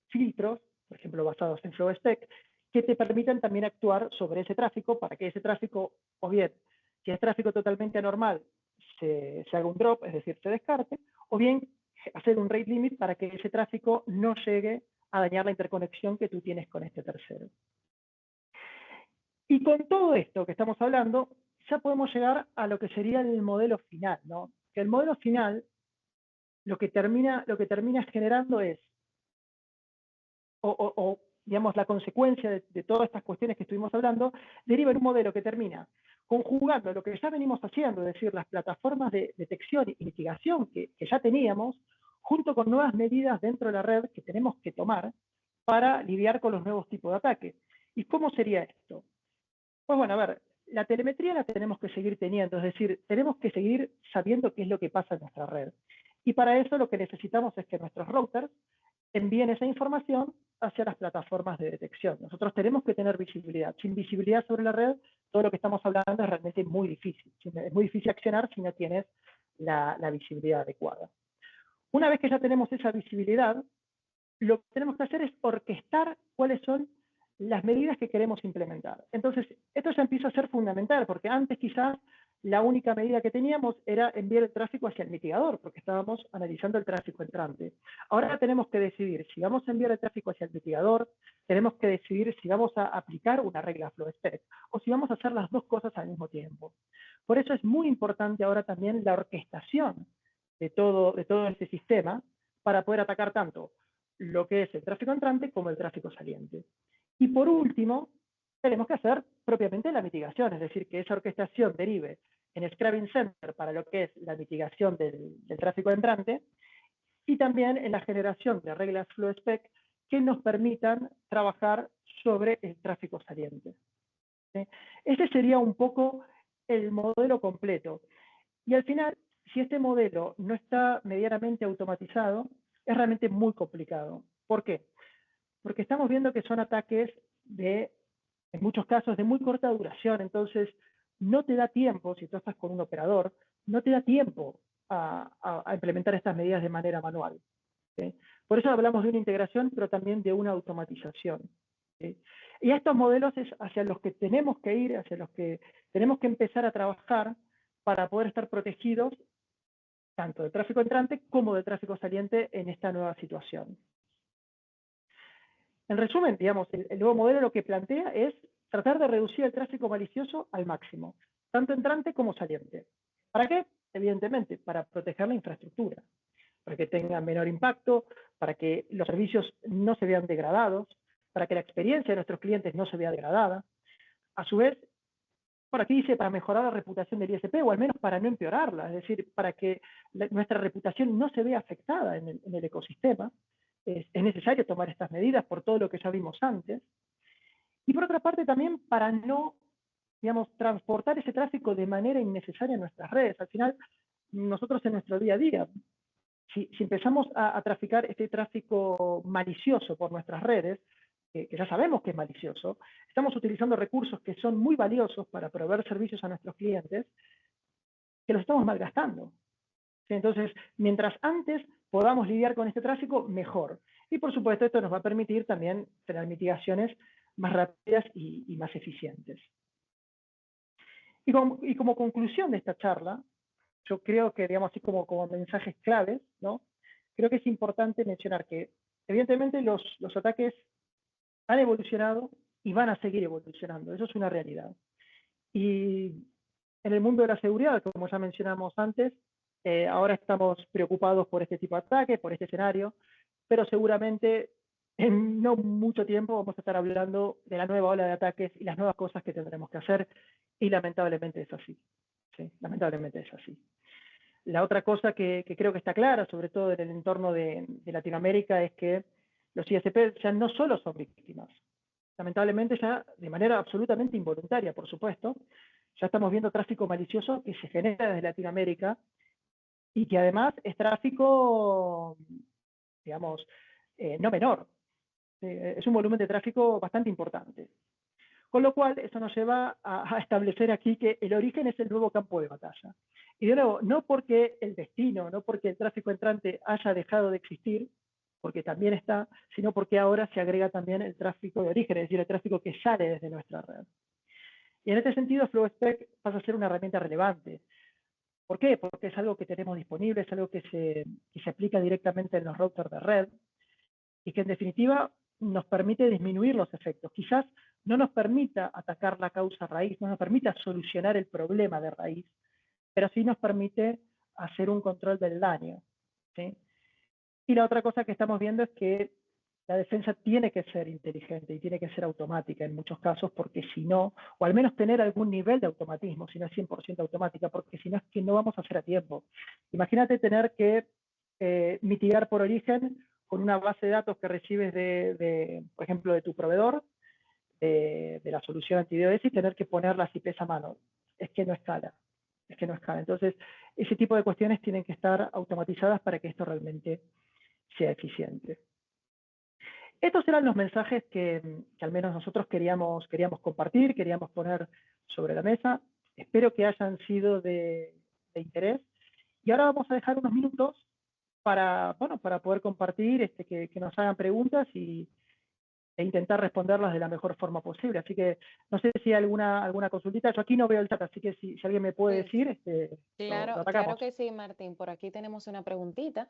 filtros, por ejemplo, basados en FlowSpec, que te permitan también actuar sobre ese tráfico para que ese tráfico, o bien, si es tráfico totalmente anormal, se haga un drop, es decir, se descarte, o bien hacer un rate limit para que ese tráfico no llegue a dañar la interconexión que tú tienes con este tercero. Y con todo esto que estamos hablando, ya podemos llegar a lo que sería el modelo final, ¿no? Que el modelo final lo que termina generando es, o digamos, la consecuencia de todas estas cuestiones que estuvimos hablando, deriva en un modelo que termina conjugando lo que ya venimos haciendo, es decir, las plataformas de detección y mitigación que ya teníamos, junto con nuevas medidas dentro de la red que tenemos que tomar para lidiar con los nuevos tipos de ataque. ¿Y cómo sería esto? Pues bueno, a ver, la telemetría la tenemos que seguir teniendo, es decir, tenemos que seguir sabiendo qué es lo que pasa en nuestra red. Y para eso lo que necesitamos es que nuestros routers envíen esa información hacia las plataformas de detección. Nosotros tenemos que tener visibilidad. Sin visibilidad sobre la red, todo lo que estamos hablando es realmente muy difícil. Es muy difícil accionar si no tienes la visibilidad adecuada. Una vez que ya tenemos esa visibilidad, lo que tenemos que hacer es orquestar cuáles son las medidas que queremos implementar. Entonces, esto ya empieza a ser fundamental, porque antes quizás la única medida que teníamos era enviar el tráfico hacia el mitigador, porque estábamos analizando el tráfico entrante. Ahora tenemos que decidir si vamos a enviar el tráfico hacia el mitigador, tenemos que decidir si vamos a aplicar una regla flow spec, o si vamos a hacer las dos cosas al mismo tiempo. Por eso es muy importante ahora también la orquestación de todo este sistema para poder atacar tanto lo que es el tráfico entrante como el tráfico saliente. Y por último, tenemos que hacer propiamente la mitigación, es decir, que esa orquestación derive en Scrubbing Center para lo que es la mitigación del tráfico entrante y también en la generación de reglas flow spec que nos permitan trabajar sobre el tráfico saliente. ¿Sí? Ese sería un poco el modelo completo. Y al final, si este modelo no está medianamente automatizado, es realmente muy complicado. ¿Por qué? Porque estamos viendo que son ataques en muchos casos, de muy corta duración. Entonces, no te da tiempo, si tú estás con un operador, no te da tiempo a implementar estas medidas de manera manual. ¿Sí? Por eso hablamos de una integración, pero también de una automatización. ¿Sí? Y estos modelos es hacia los que tenemos que ir, hacia los que tenemos que empezar a trabajar para poder estar protegidos tanto de tráfico entrante como de tráfico saliente en esta nueva situación. En resumen, digamos, el nuevo modelo lo que plantea es tratar de reducir el tráfico malicioso al máximo, tanto entrante como saliente. ¿Para qué? Evidentemente, para proteger la infraestructura, para que tenga menor impacto, para que los servicios no se vean degradados, para que la experiencia de nuestros clientes no se vea degradada. A su vez, por aquí dice para mejorar la reputación del ISP, o al menos para no empeorarla, es decir, para que nuestra reputación no se vea afectada en el ecosistema. Es necesario tomar estas medidas por todo lo que ya vimos antes. Y por otra parte también para no, digamos, transportar ese tráfico de manera innecesaria en nuestras redes. Al final, nosotros en nuestro día a día, si empezamos a traficar este tráfico malicioso por nuestras redes, que ya sabemos que es malicioso, estamos utilizando recursos que son muy valiosos para proveer servicios a nuestros clientes, que los estamos malgastando. ¿Sí? Entonces, mientras antes podamos lidiar con este tráfico, mejor. Y por supuesto, esto nos va a permitir también tener mitigaciones más rápidas y más eficientes. Y como conclusión de esta charla, yo creo que, digamos así como mensajes claves, ¿no? Creo que es importante mencionar que, evidentemente, los ataques han evolucionado y van a seguir evolucionando. Eso es una realidad. Y en el mundo de la seguridad, como ya mencionamos antes, ahora estamos preocupados por este tipo de ataque, por este escenario, pero seguramente en no mucho tiempo vamos a estar hablando de la nueva ola de ataques y las nuevas cosas que tendremos que hacer, y lamentablemente es así. ¿Sí? Lamentablemente es así. La otra cosa que creo que está clara, sobre todo en el entorno de Latinoamérica, es que los ISP ya no solo son víctimas, lamentablemente ya de manera absolutamente involuntaria, por supuesto, ya estamos viendo tráfico malicioso que se genera desde Latinoamérica y que además es tráfico, digamos, no menor. Es un volumen de tráfico bastante importante. Con lo cual, eso nos lleva a establecer aquí que el origen es el nuevo campo de batalla. Y de nuevo, no porque el destino, no porque el tráfico entrante haya dejado de existir, porque también está, sino porque ahora se agrega también el tráfico de origen, es decir, el tráfico que sale desde nuestra red. Y en este sentido, FlowSpec pasa a ser una herramienta relevante. ¿Por qué? Porque es algo que tenemos disponible, es algo que se aplica directamente en los routers de red y que en definitiva nos permite disminuir los efectos. Quizás no nos permita atacar la causa raíz, no nos permita solucionar el problema de raíz, pero sí nos permite hacer un control del daño. ¿Sí? Y la otra cosa que estamos viendo es que la defensa tiene que ser inteligente y tiene que ser automática en muchos casos, porque si no, o al menos tener algún nivel de automatismo, si no es 100% automática, porque si no es que no vamos a hacer a tiempo. Imagínate tener que mitigar por origen con una base de datos que recibes por ejemplo, de tu proveedor, de la solución anti-DOS, y tener que poner las IPs a mano. Es que no escala. Es que no escala. Entonces, ese tipo de cuestiones tienen que estar automatizadas para que esto realmente sea eficiente. Estos eran los mensajes que al menos nosotros queríamos compartir, queríamos poner sobre la mesa. Espero que hayan sido de interés. Y ahora vamos a dejar unos minutos para poder compartir, que nos hagan preguntas e intentar responderlas de la mejor forma posible. Así que no sé si hay alguna consultita. Yo aquí no veo el chat, así que si alguien me puede Sí, decir, lo claro atacamos. que sí, Martín. Por aquí tenemos una preguntita.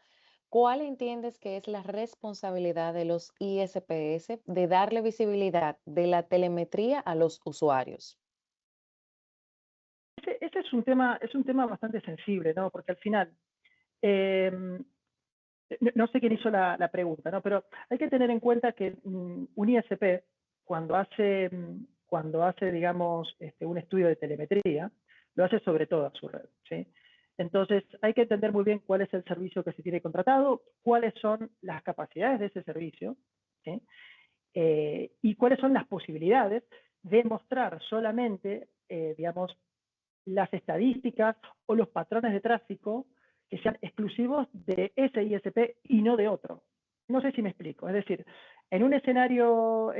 ¿Cuál entiendes que es la responsabilidad de los ISPs de darle visibilidad de la telemetría a los usuarios? Ese es un tema bastante sensible, ¿no? Porque al final, eh, no sé quién hizo la pregunta, ¿no? Pero hay que tener en cuenta que un ISP, cuando hace digamos, un estudio de telemetría, lo hace sobre toda su red, ¿sí? Entonces, hay que entender muy bien cuál es el servicio que se tiene contratado, cuáles son las capacidades de ese servicio, ¿sí? Y cuáles son las posibilidades de mostrar solamente, digamos, las estadísticas o los patrones de tráfico que sean exclusivos de ese ISP y no de otro. No sé si me explico. Es decir, en un escenario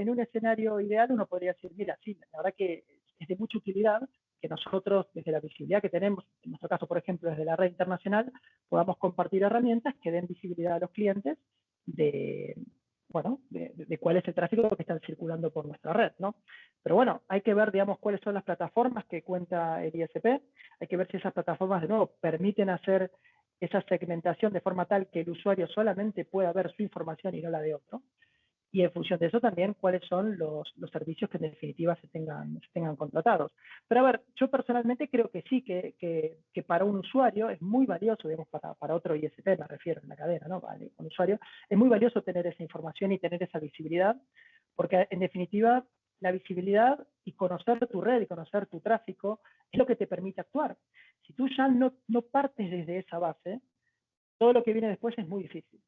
ideal uno podría decir, mira, sí, la verdad que es de mucha utilidad que nosotros, desde la visibilidad que tenemos, en nuestro caso, por ejemplo, desde la red internacional, podamos compartir herramientas que den visibilidad a los clientes de, de cuál es el tráfico que está circulando por nuestra red, ¿no? Pero bueno, hay que ver, digamos, cuáles son las plataformas que cuenta el ISP, hay que ver si esas plataformas, de nuevo, permiten hacer esa segmentación de forma tal que el usuario solamente pueda ver su información y no la de otro. Y en función de eso también cuáles son los servicios que en definitiva se tengan contratados. Pero a ver, yo personalmente creo que sí, que para un usuario es muy valioso, digamos, para otro ISP, me refiero en la cadena, ¿no? Vale, un usuario, es muy valioso tener esa información y tener esa visibilidad, porque en definitiva la visibilidad y conocer tu red y conocer tu tráfico es lo que te permite actuar. Si tú ya no partes desde esa base, todo lo que viene después es muy difícil.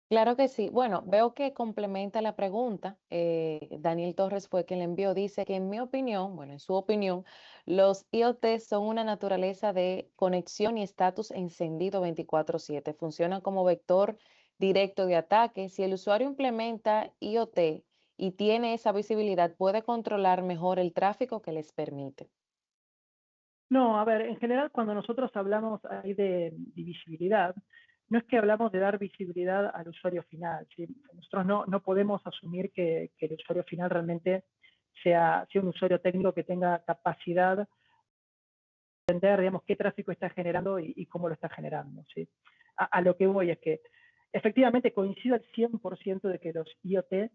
Claro que sí. Bueno, veo que complementa la pregunta. Daniel Torres fue quien le envió. Dice que en mi opinión, bueno, en su opinión, los IoT son una naturaleza de conexión y estatus encendido 24/7. Funcionan como vector directo de ataque. Si el usuario implementa IoT y tiene esa visibilidad, puede controlar mejor el tráfico que les permite. No, a ver, en general cuando nosotros hablamos ahí de visibilidad, no es que hablamos de dar visibilidad al usuario final, ¿sí? Nosotros no podemos asumir que el usuario final realmente sea un usuario técnico que tenga capacidad de entender, digamos, qué tráfico está generando y cómo lo está generando, ¿sí? A lo que voy es que efectivamente coincido al 100% de que los IoT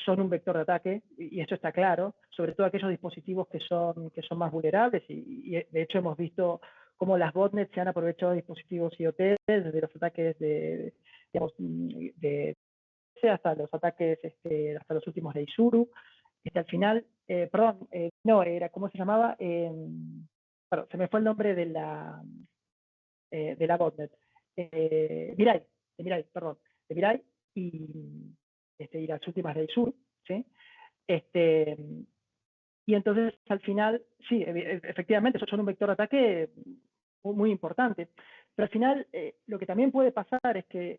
son un vector de ataque, y esto está claro, sobre todo aquellos dispositivos que son más vulnerables, y de hecho hemos visto cómo las botnets se han aprovechado de dispositivos IoT, desde los ataques digamos, hasta los ataques, hasta los últimos de Isuru. Al final, perdón, no, era, ¿cómo se llamaba? Perdón, se me fue el nombre de la botnet. Mirai, perdón, de Mirai y las últimas del sur, ¿sí? Este, y entonces, al final, sí, efectivamente, esos son un vector de ataque muy importante. Pero al final, lo que también puede pasar es que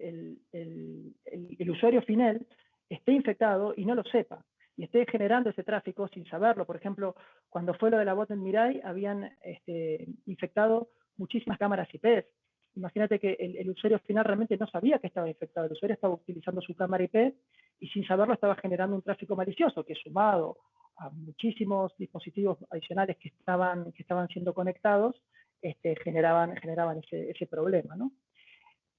el usuario final esté infectado y no lo sepa, y esté generando ese tráfico sin saberlo. Por ejemplo, cuando fue lo de la botnet Mirai, habían infectado muchísimas cámaras IP. Imagínate que el usuario final realmente no sabía que estaba infectado, el usuario estaba utilizando su cámara IP y sin saberlo estaba generando un tráfico malicioso que, sumado a muchísimos dispositivos adicionales que estaban siendo conectados, generaban ese problema, ¿no?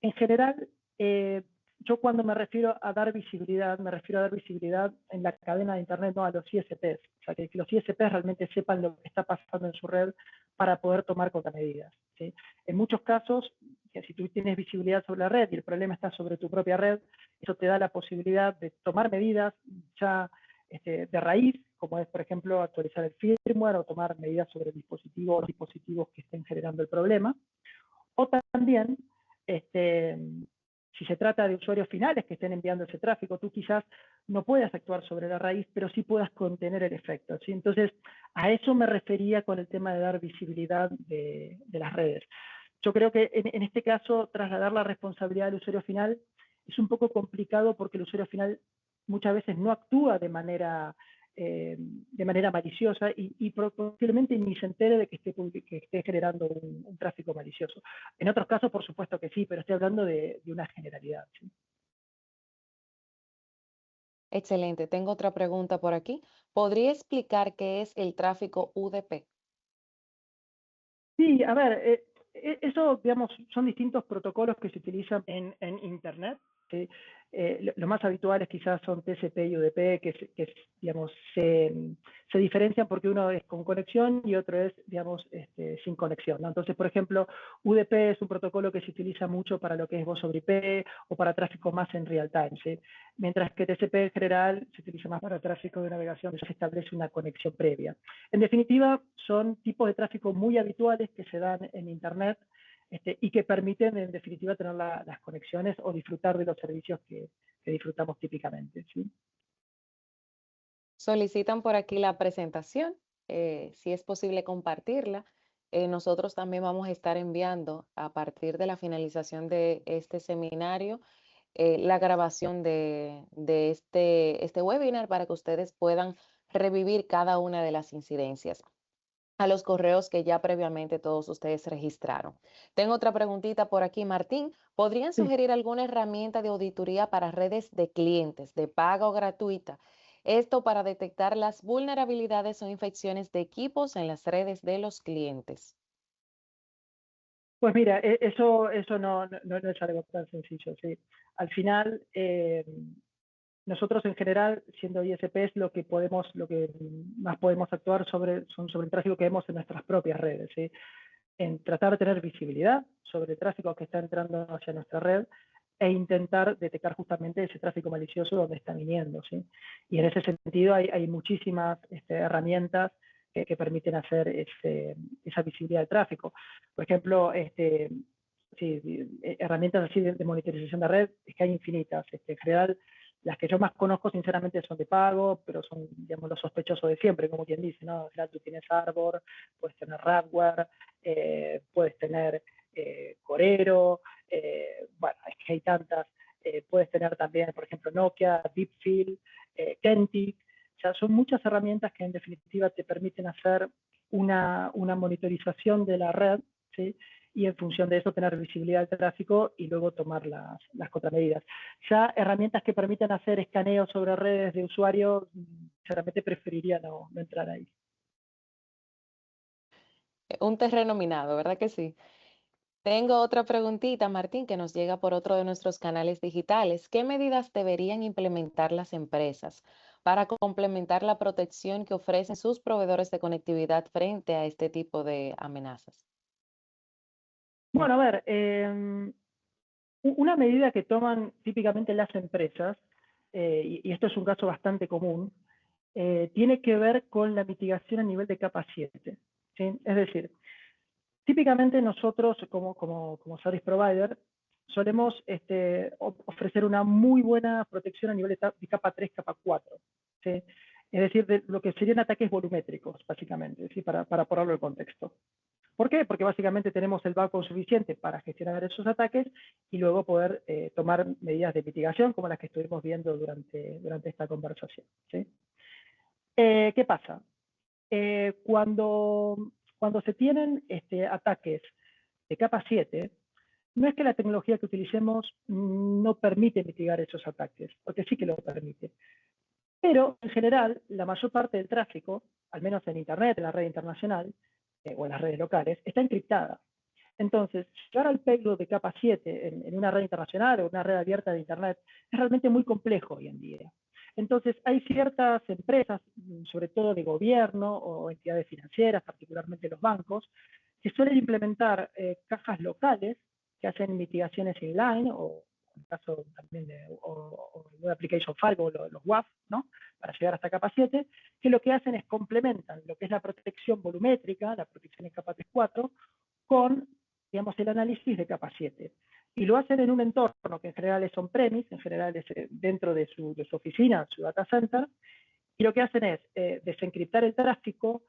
En general, yo cuando me refiero a dar visibilidad, me refiero a dar visibilidad en la cadena de Internet, no a los ISPs. O sea, que los ISPs realmente sepan lo que está pasando en su red para poder tomar contramedidas, ¿sí? En muchos casos, que si tú tienes visibilidad sobre la red y el problema está sobre tu propia red, eso te da la posibilidad de tomar medidas ya de raíz, como es, por ejemplo, actualizar el firmware o tomar medidas sobre dispositivos que estén generando el problema. O también, si se trata de usuarios finales que estén enviando ese tráfico, tú quizás no puedas actuar sobre la raíz, pero sí puedas contener el efecto, ¿sí? Entonces, a eso me refería con el tema de dar visibilidad de las redes. Yo creo que en este caso, trasladar la responsabilidad del usuario final es un poco complicado porque el usuario final muchas veces no actúa de manera maliciosa y posiblemente ni se entere de que esté generando un tráfico malicioso. En otros casos, por supuesto que sí, pero estoy hablando de una generalidad, ¿sí? Excelente. Tengo otra pregunta por aquí. ¿Podría explicar qué es el tráfico UDP? Sí, a ver, eso, digamos, son distintos protocolos que se utilizan en Internet, ¿sí? Lo más habituales quizás son TCP y UDP, digamos, se diferencian porque uno es con conexión y otro es, digamos, sin conexión, ¿no? Entonces, por ejemplo, UDP es un protocolo que se utiliza mucho para lo que es voz sobre IP o para tráfico más en real time, ¿sí? Mientras que TCP en general se utiliza más para tráfico de navegación, se establece una conexión previa. En definitiva, son tipos de tráfico muy habituales que se dan en Internet y que permiten, en definitiva, tener las conexiones o disfrutar de los servicios que disfrutamos típicamente, ¿sí? Solicitan por aquí la presentación, si es posible compartirla. Nosotros también vamos a estar enviando a partir de la finalización de este seminario la grabación de este webinar para que ustedes puedan revivir cada una de las incidencias a los correos que ya previamente todos ustedes registraron. Tengo otra preguntita por aquí, Martín. ¿Podrían Sí. sugerir alguna herramienta de auditoría para redes de clientes de paga o gratuita? Esto para detectar las vulnerabilidades o infecciones de equipos en las redes de los clientes. Pues mira, eso no es algo tan sencillo, ¿sí? Al final, nosotros en general, siendo ISPs, lo que más podemos actuar sobre el tráfico que vemos en nuestras propias redes, ¿sí? En tratar de tener visibilidad sobre el tráfico que está entrando hacia nuestra red e intentar detectar justamente ese tráfico malicioso donde está viniendo, ¿sí? Y en ese sentido hay muchísimas herramientas que permiten hacer esa visibilidad del tráfico. Por ejemplo, herramientas así de monitorización de red, es que hay infinitas. En general, las que yo más conozco, sinceramente, son de pago, pero son, digamos, los sospechosos de siempre, como quien dice, ¿no? En general, tú tienes Arbor, puedes tener Radware, puedes tener Corero, bueno, es que hay tantas. Puedes tener también, por ejemplo, Nokia, Deepfield, Kentic. O sea, son muchas herramientas que en definitiva te permiten hacer una monitorización de la red, ¿sí? Y en función de eso tener visibilidad del tráfico y luego tomar las contramedidas. Ya herramientas que permiten hacer escaneos sobre redes de usuarios, sinceramente preferiría no entrar ahí. Un terreno minado, ¿verdad que sí? Tengo otra preguntita, Martín, que nos llega por otro de nuestros canales digitales. ¿Qué medidas deberían implementar las empresas para complementar la protección que ofrecen sus proveedores de conectividad frente a este tipo de amenazas? Bueno, a ver, una medida que toman típicamente las empresas, y esto es un caso bastante común, tiene que ver con la mitigación a nivel de capa 7, ¿sí? Es decir, típicamente nosotros como service provider solemos ofrecer una muy buena protección a nivel de capa 3, capa 4, ¿sí? Es decir, de lo que serían ataques volumétricos, básicamente, ¿sí? Para ponerlo en contexto. ¿Por qué? Porque básicamente tenemos el backup suficiente para gestionar esos ataques y luego poder tomar medidas de mitigación como las que estuvimos viendo durante esta conversación, ¿sí? ¿Qué pasa? Cuando se tienen ataques de capa 7, no es que la tecnología que utilicemos no permite mitigar esos ataques, porque sí que lo permite. Pero, en general, la mayor parte del tráfico, al menos en Internet, en la red internacional, o en las redes locales, está encriptada. Entonces, llegar al payload de capa 7 en una red internacional o una red abierta de Internet es realmente muy complejo hoy en día. Entonces, hay ciertas empresas, sobre todo de gobierno o entidades financieras, particularmente los bancos, que suelen implementar cajas locales que hacen mitigaciones inline, o en el caso también de Web Application Firewall, los WAF, ¿no? Para llegar hasta capa 7, que lo que hacen es complementan lo que es la protección volumétrica, la protección en capa 3.4, con, digamos, el análisis de capa 7. Y lo hacen en un entorno que en general es on-premise, en general es dentro de su oficina, su data center, y lo que hacen es desencriptar el tráfico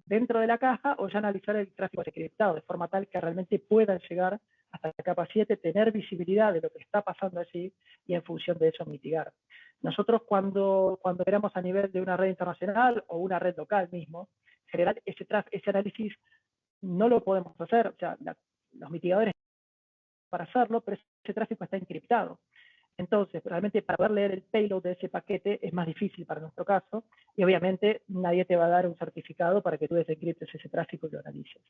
dentro de la caja o ya analizar el tráfico desencriptado, de forma tal que realmente puedan llegar hasta la capa 7, tener visibilidad de lo que está pasando allí y en función de eso mitigar. Nosotros cuando operamos a nivel de una red internacional o una red local mismo, en general ese análisis no lo podemos hacer, o sea, los mitigadores para hacerlo, pero ese tráfico está encriptado. Entonces, realmente para poder leer el payload de ese paquete es más difícil para nuestro caso, y obviamente nadie te va a dar un certificado para que tú desencriptes ese tráfico y lo analices.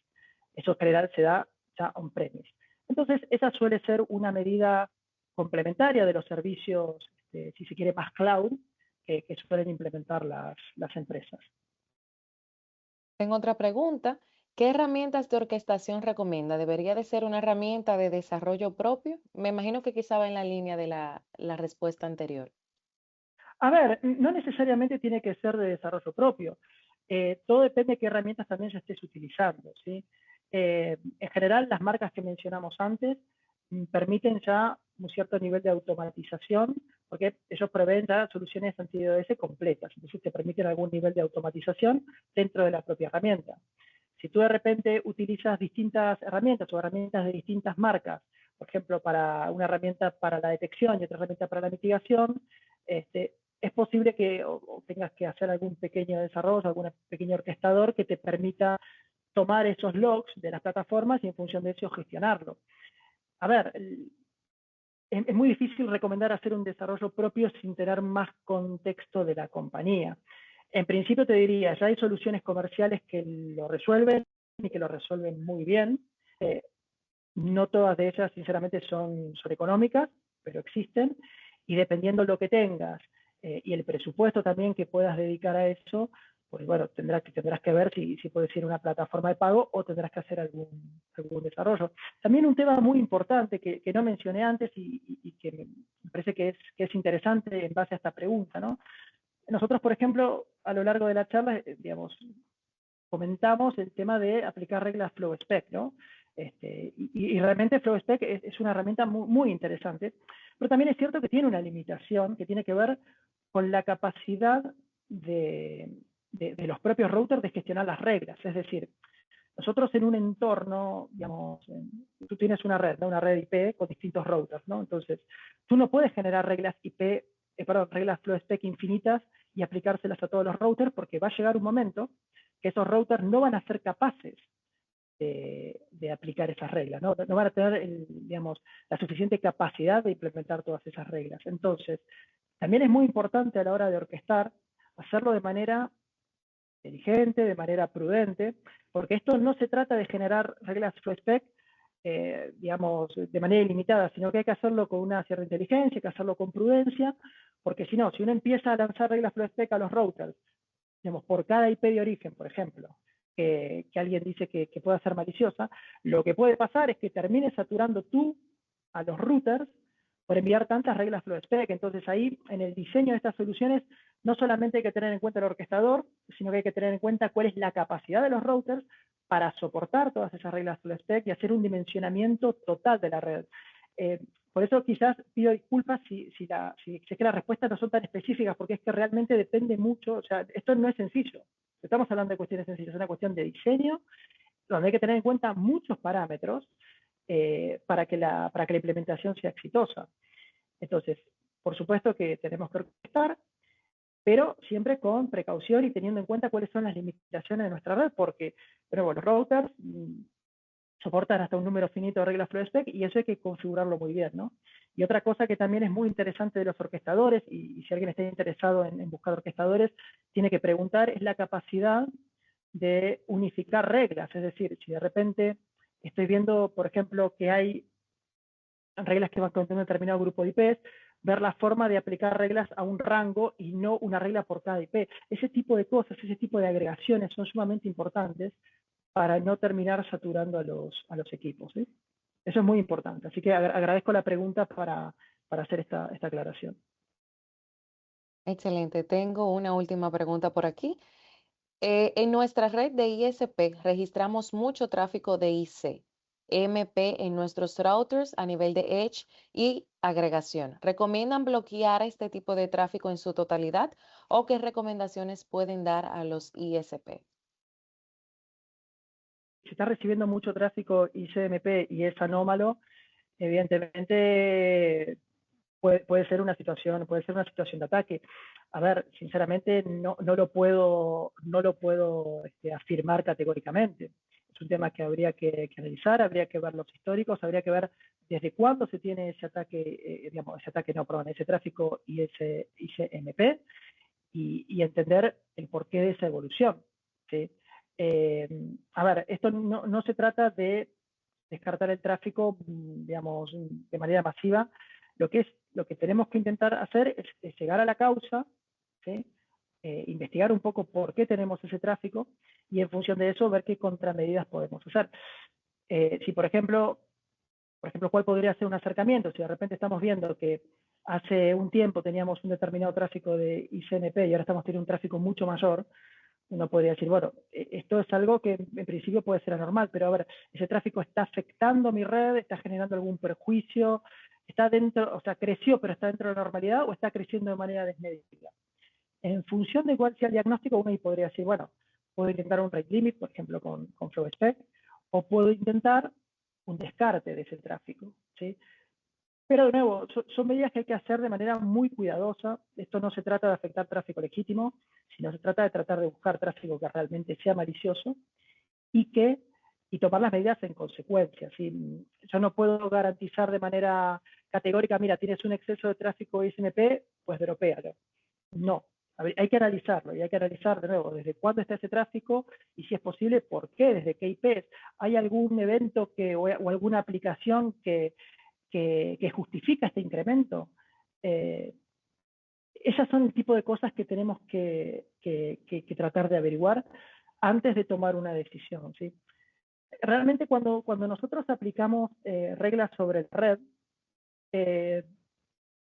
Eso en general se da ya on-premise. Entonces, esa suele ser una medida complementaria de los servicios, si se quiere, más cloud, que suelen implementar las empresas. Tengo otra pregunta. ¿Qué herramientas de orquestación recomienda? ¿Debería de ser una herramienta de desarrollo propio? Me imagino que quizá va en la línea de la respuesta anterior. A ver, no necesariamente tiene que ser de desarrollo propio. Todo depende de qué herramientas también ya estés utilizando, ¿sí? En general, las marcas que mencionamos antes permiten ya un cierto nivel de automatización, porque ellos proveen ya soluciones anti-DDoS completas, entonces te permiten algún nivel de automatización dentro de la propia herramienta. Si tú de repente utilizas distintas herramientas o herramientas de distintas marcas, por ejemplo, para una herramienta para la detección y otra herramienta para la mitigación, es posible que o tengas que hacer algún pequeño desarrollo, algún pequeño orquestador que te permita tomar esos logs de las plataformas y en función de eso gestionarlo. A ver, es muy difícil recomendar hacer un desarrollo propio sin tener más contexto de la compañía. En principio te diría, ya hay soluciones comerciales que lo resuelven y que lo resuelven muy bien. No todas de ellas, sinceramente, son económicas, pero existen. Y dependiendo lo que tengas y el presupuesto también que puedas dedicar a eso, pues bueno, tendrás que ver si puedes ir a una plataforma de pago o tendrás que hacer algún desarrollo. También un tema muy importante que no mencioné antes y que me parece que es interesante en base a esta pregunta, ¿no? Nosotros, por ejemplo, a lo largo de la charla, digamos, comentamos el tema de aplicar reglas FlowSpec, ¿no? Y realmente FlowSpec es una herramienta muy, muy interesante, pero también es cierto que tiene una limitación que tiene que ver con la capacidad de los propios routers de gestionar las reglas. Es decir, nosotros en un entorno, digamos, tú tienes una red, ¿no? Una red IP con distintos routers, ¿no? Entonces, tú no puedes generar reglas reglas FlowSpec infinitas y aplicárselas a todos los routers, porque va a llegar un momento que esos routers no van a ser capaces de aplicar esas reglas, ¿no? No van a tener, digamos, la suficiente capacidad de implementar todas esas reglas. Entonces, también es muy importante a la hora de orquestar, hacerlo de manera inteligente, de manera prudente, porque esto no se trata de generar reglas FlowSpec, digamos, de manera ilimitada, sino que hay que hacerlo con una cierta inteligencia, hay que hacerlo con prudencia, porque si no, si uno empieza a lanzar reglas FlowSpec a los routers, digamos, por cada IP de origen, por ejemplo, que alguien dice que pueda ser maliciosa, lo que puede pasar es que termines saturando tú a los routers por enviar tantas reglas FlowSpec. Entonces ahí, en el diseño de estas soluciones, no solamente hay que tener en cuenta el orquestador, sino que hay que tener en cuenta cuál es la capacidad de los routers para soportar todas esas reglas FlowSpec y hacer un dimensionamiento total de la red. Por eso quizás pido disculpas si es que las respuestas no son tan específicas, porque es que realmente depende mucho, o sea, esto no es sencillo. Estamos hablando de cuestiones sencillas, es una cuestión de diseño, donde hay que tener en cuenta muchos parámetros para que la implementación sea exitosa. Entonces, por supuesto que tenemos que orquestar, pero siempre con precaución y teniendo en cuenta cuáles son las limitaciones de nuestra red, porque, bueno, los routers soportan hasta un número finito de reglas FlowSpec y eso hay que configurarlo muy bien, ¿no? Y otra cosa que también es muy interesante de los orquestadores, y si alguien está interesado en buscar orquestadores, tiene que preguntar, es la capacidad de unificar reglas. Es decir, si de repente estoy viendo, por ejemplo, que hay reglas que van contra un determinado grupo de IPs, ver la forma de aplicar reglas a un rango y no una regla por cada IP. Ese tipo de cosas, ese tipo de agregaciones son sumamente importantes para no terminar saturando a los equipos, ¿sí? Eso es muy importante. Así que agradezco la pregunta para hacer esta aclaración. Excelente. Tengo una última pregunta por aquí. En nuestra red de ISP registramos mucho tráfico de IC, MP en nuestros routers a nivel de Edge y agregación. ¿Recomiendan bloquear este tipo de tráfico en su totalidad o qué recomendaciones pueden dar a los ISP? Si está recibiendo mucho tráfico ICMP y es anómalo, evidentemente puede ser una situación de ataque. A ver, sinceramente no lo puedo afirmar categóricamente. Es un tema que habría que analizar, habría que ver los históricos, habría que ver desde cuándo se tiene ese ataque, ese tráfico y ese ICMP, y entender el porqué de esa evolución, ¿sí? A ver, esto no se trata de descartar el tráfico, digamos, de manera masiva. Lo que tenemos que intentar hacer es llegar a la causa, ¿sí? Investigar un poco por qué tenemos ese tráfico y en función de eso ver qué contramedidas podemos hacer. Si, por ejemplo, ¿cuál podría ser un acercamiento? Si de repente estamos viendo que hace un tiempo teníamos un determinado tráfico de ICNP y ahora estamos teniendo un tráfico mucho mayor, uno podría decir, bueno, esto es algo que en principio puede ser anormal, pero a ver, ese tráfico está afectando mi red, está generando algún perjuicio, está dentro, o sea, creció pero está dentro de la normalidad o está creciendo de manera desmedida. En función de cuál sea el diagnóstico, uno podría decir, bueno, puedo intentar un rate limit, por ejemplo, con FlowSpec, o puedo intentar un descarte de ese tráfico, ¿sí? Pero de nuevo, son medidas que hay que hacer de manera muy cuidadosa. Esto no se trata de afectar tráfico legítimo, sino se trata de tratar de buscar tráfico que realmente sea malicioso y tomar las medidas en consecuencia. ¿Sí? Yo no puedo garantizar de manera categórica, mira, tienes un exceso de tráfico ISMP, pues dropéalo. No, hay que analizarlo y hay que analizar de nuevo desde cuándo está ese tráfico y si es posible, por qué, desde qué IPs. ¿Hay algún evento o alguna aplicación que justifica este incremento? Esas son el tipo de cosas que tenemos que tratar de averiguar antes de tomar una decisión, ¿sí? Realmente cuando nosotros aplicamos reglas sobre la red,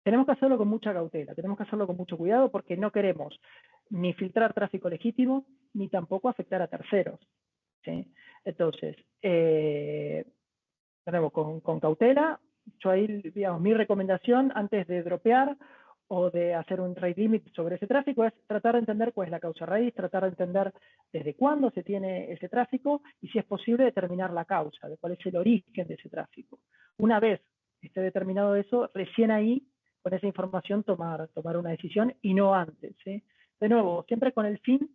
tenemos que hacerlo con mucha cautela, tenemos que hacerlo con mucho cuidado porque no queremos ni filtrar tráfico legítimo, ni tampoco afectar a terceros, ¿sí? Entonces, de nuevo, con cautela. Yo ahí, digamos, mi recomendación antes de dropear o de hacer un rate limit sobre ese tráfico es tratar de entender cuál es la causa raíz, tratar de entender desde cuándo se tiene ese tráfico y si es posible determinar la causa, de cuál es el origen de ese tráfico. Una vez esté determinado eso, recién ahí, con esa información, tomar una decisión y no antes, ¿sí? De nuevo, siempre con el fin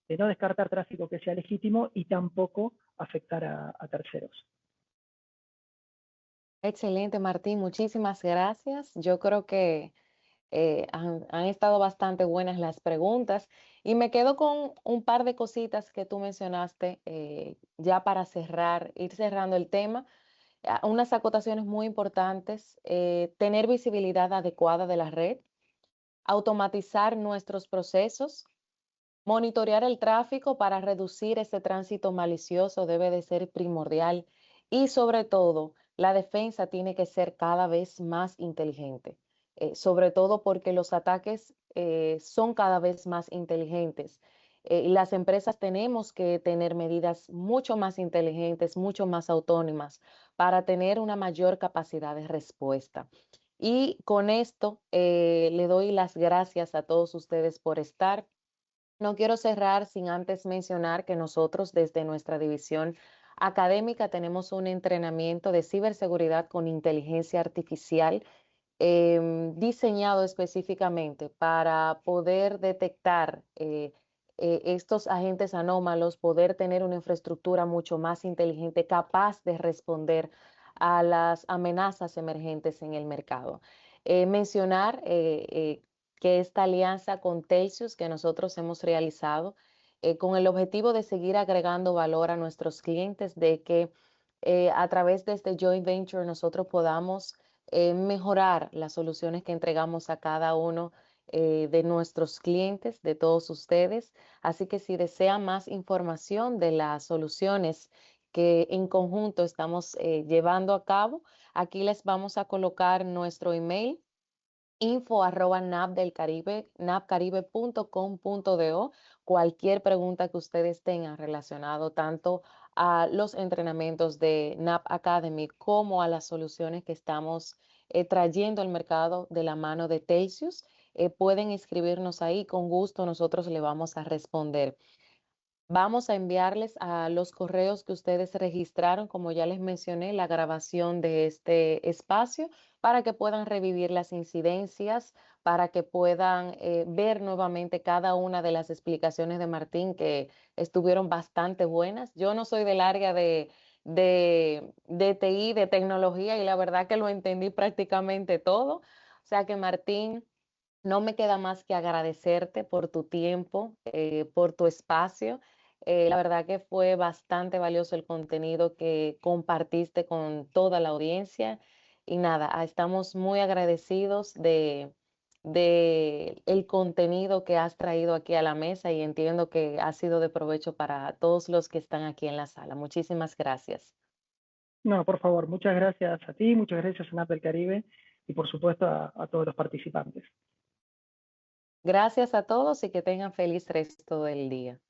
de no descartar tráfico que sea legítimo y tampoco afectar a terceros. Excelente, Martín. Muchísimas gracias. Yo creo que han estado bastante buenas las preguntas y me quedo con un par de cositas que tú mencionaste ya para cerrar, ir cerrando el tema. Unas acotaciones muy importantes, tener visibilidad adecuada de la red, automatizar nuestros procesos, monitorear el tráfico para reducir ese tránsito malicioso debe de ser primordial y sobre todo la defensa tiene que ser cada vez más inteligente, sobre todo porque los ataques son cada vez más inteligentes. Y las empresas tenemos que tener medidas mucho más inteligentes, mucho más autónomas para tener una mayor capacidad de respuesta. Y con esto le doy las gracias a todos ustedes por estar. No quiero cerrar sin antes mencionar que nosotros desde nuestra división académica tenemos un entrenamiento de ciberseguridad con inteligencia artificial diseñado específicamente para poder detectar estos agentes anómalos, poder tener una infraestructura mucho más inteligente, capaz de responder a las amenazas emergentes en el mercado. Mencionar que esta alianza con Telsius que nosotros hemos realizado con el objetivo de seguir agregando valor a nuestros clientes, de que a través de este joint venture nosotros podamos mejorar las soluciones que entregamos a cada uno de nuestros clientes, de todos ustedes. Así que si desean más información de las soluciones que en conjunto estamos llevando a cabo. Aquí les vamos a colocar nuestro email info@napdelcaribe, napcaribe.com.do. Cualquier pregunta que ustedes tengan relacionado tanto a los entrenamientos de NAP Academy como a las soluciones que estamos trayendo al mercado de la mano de Telsius, pueden escribirnos ahí, con gusto nosotros le vamos a responder. Vamos a enviarles a los correos que ustedes registraron, como ya les mencioné, la grabación de este espacio para que puedan revivir las incidencias, para que puedan ver nuevamente cada una de las explicaciones de Martín que estuvieron bastante buenas. Yo no soy del área de TI, de tecnología, y la verdad que lo entendí prácticamente todo. O sea que Martín, no me queda más que agradecerte por tu tiempo, por tu espacio. La verdad que fue bastante valioso el contenido que compartiste con toda la audiencia. Y nada, estamos muy agradecidos de el contenido que has traído aquí a la mesa, y entiendo que ha sido de provecho para todos los que están aquí en la sala. Muchísimas gracias. No, por favor, muchas gracias a ti, muchas gracias a NAP del Caribe y por supuesto a todos los participantes. Gracias a todos y que tengan feliz resto del día.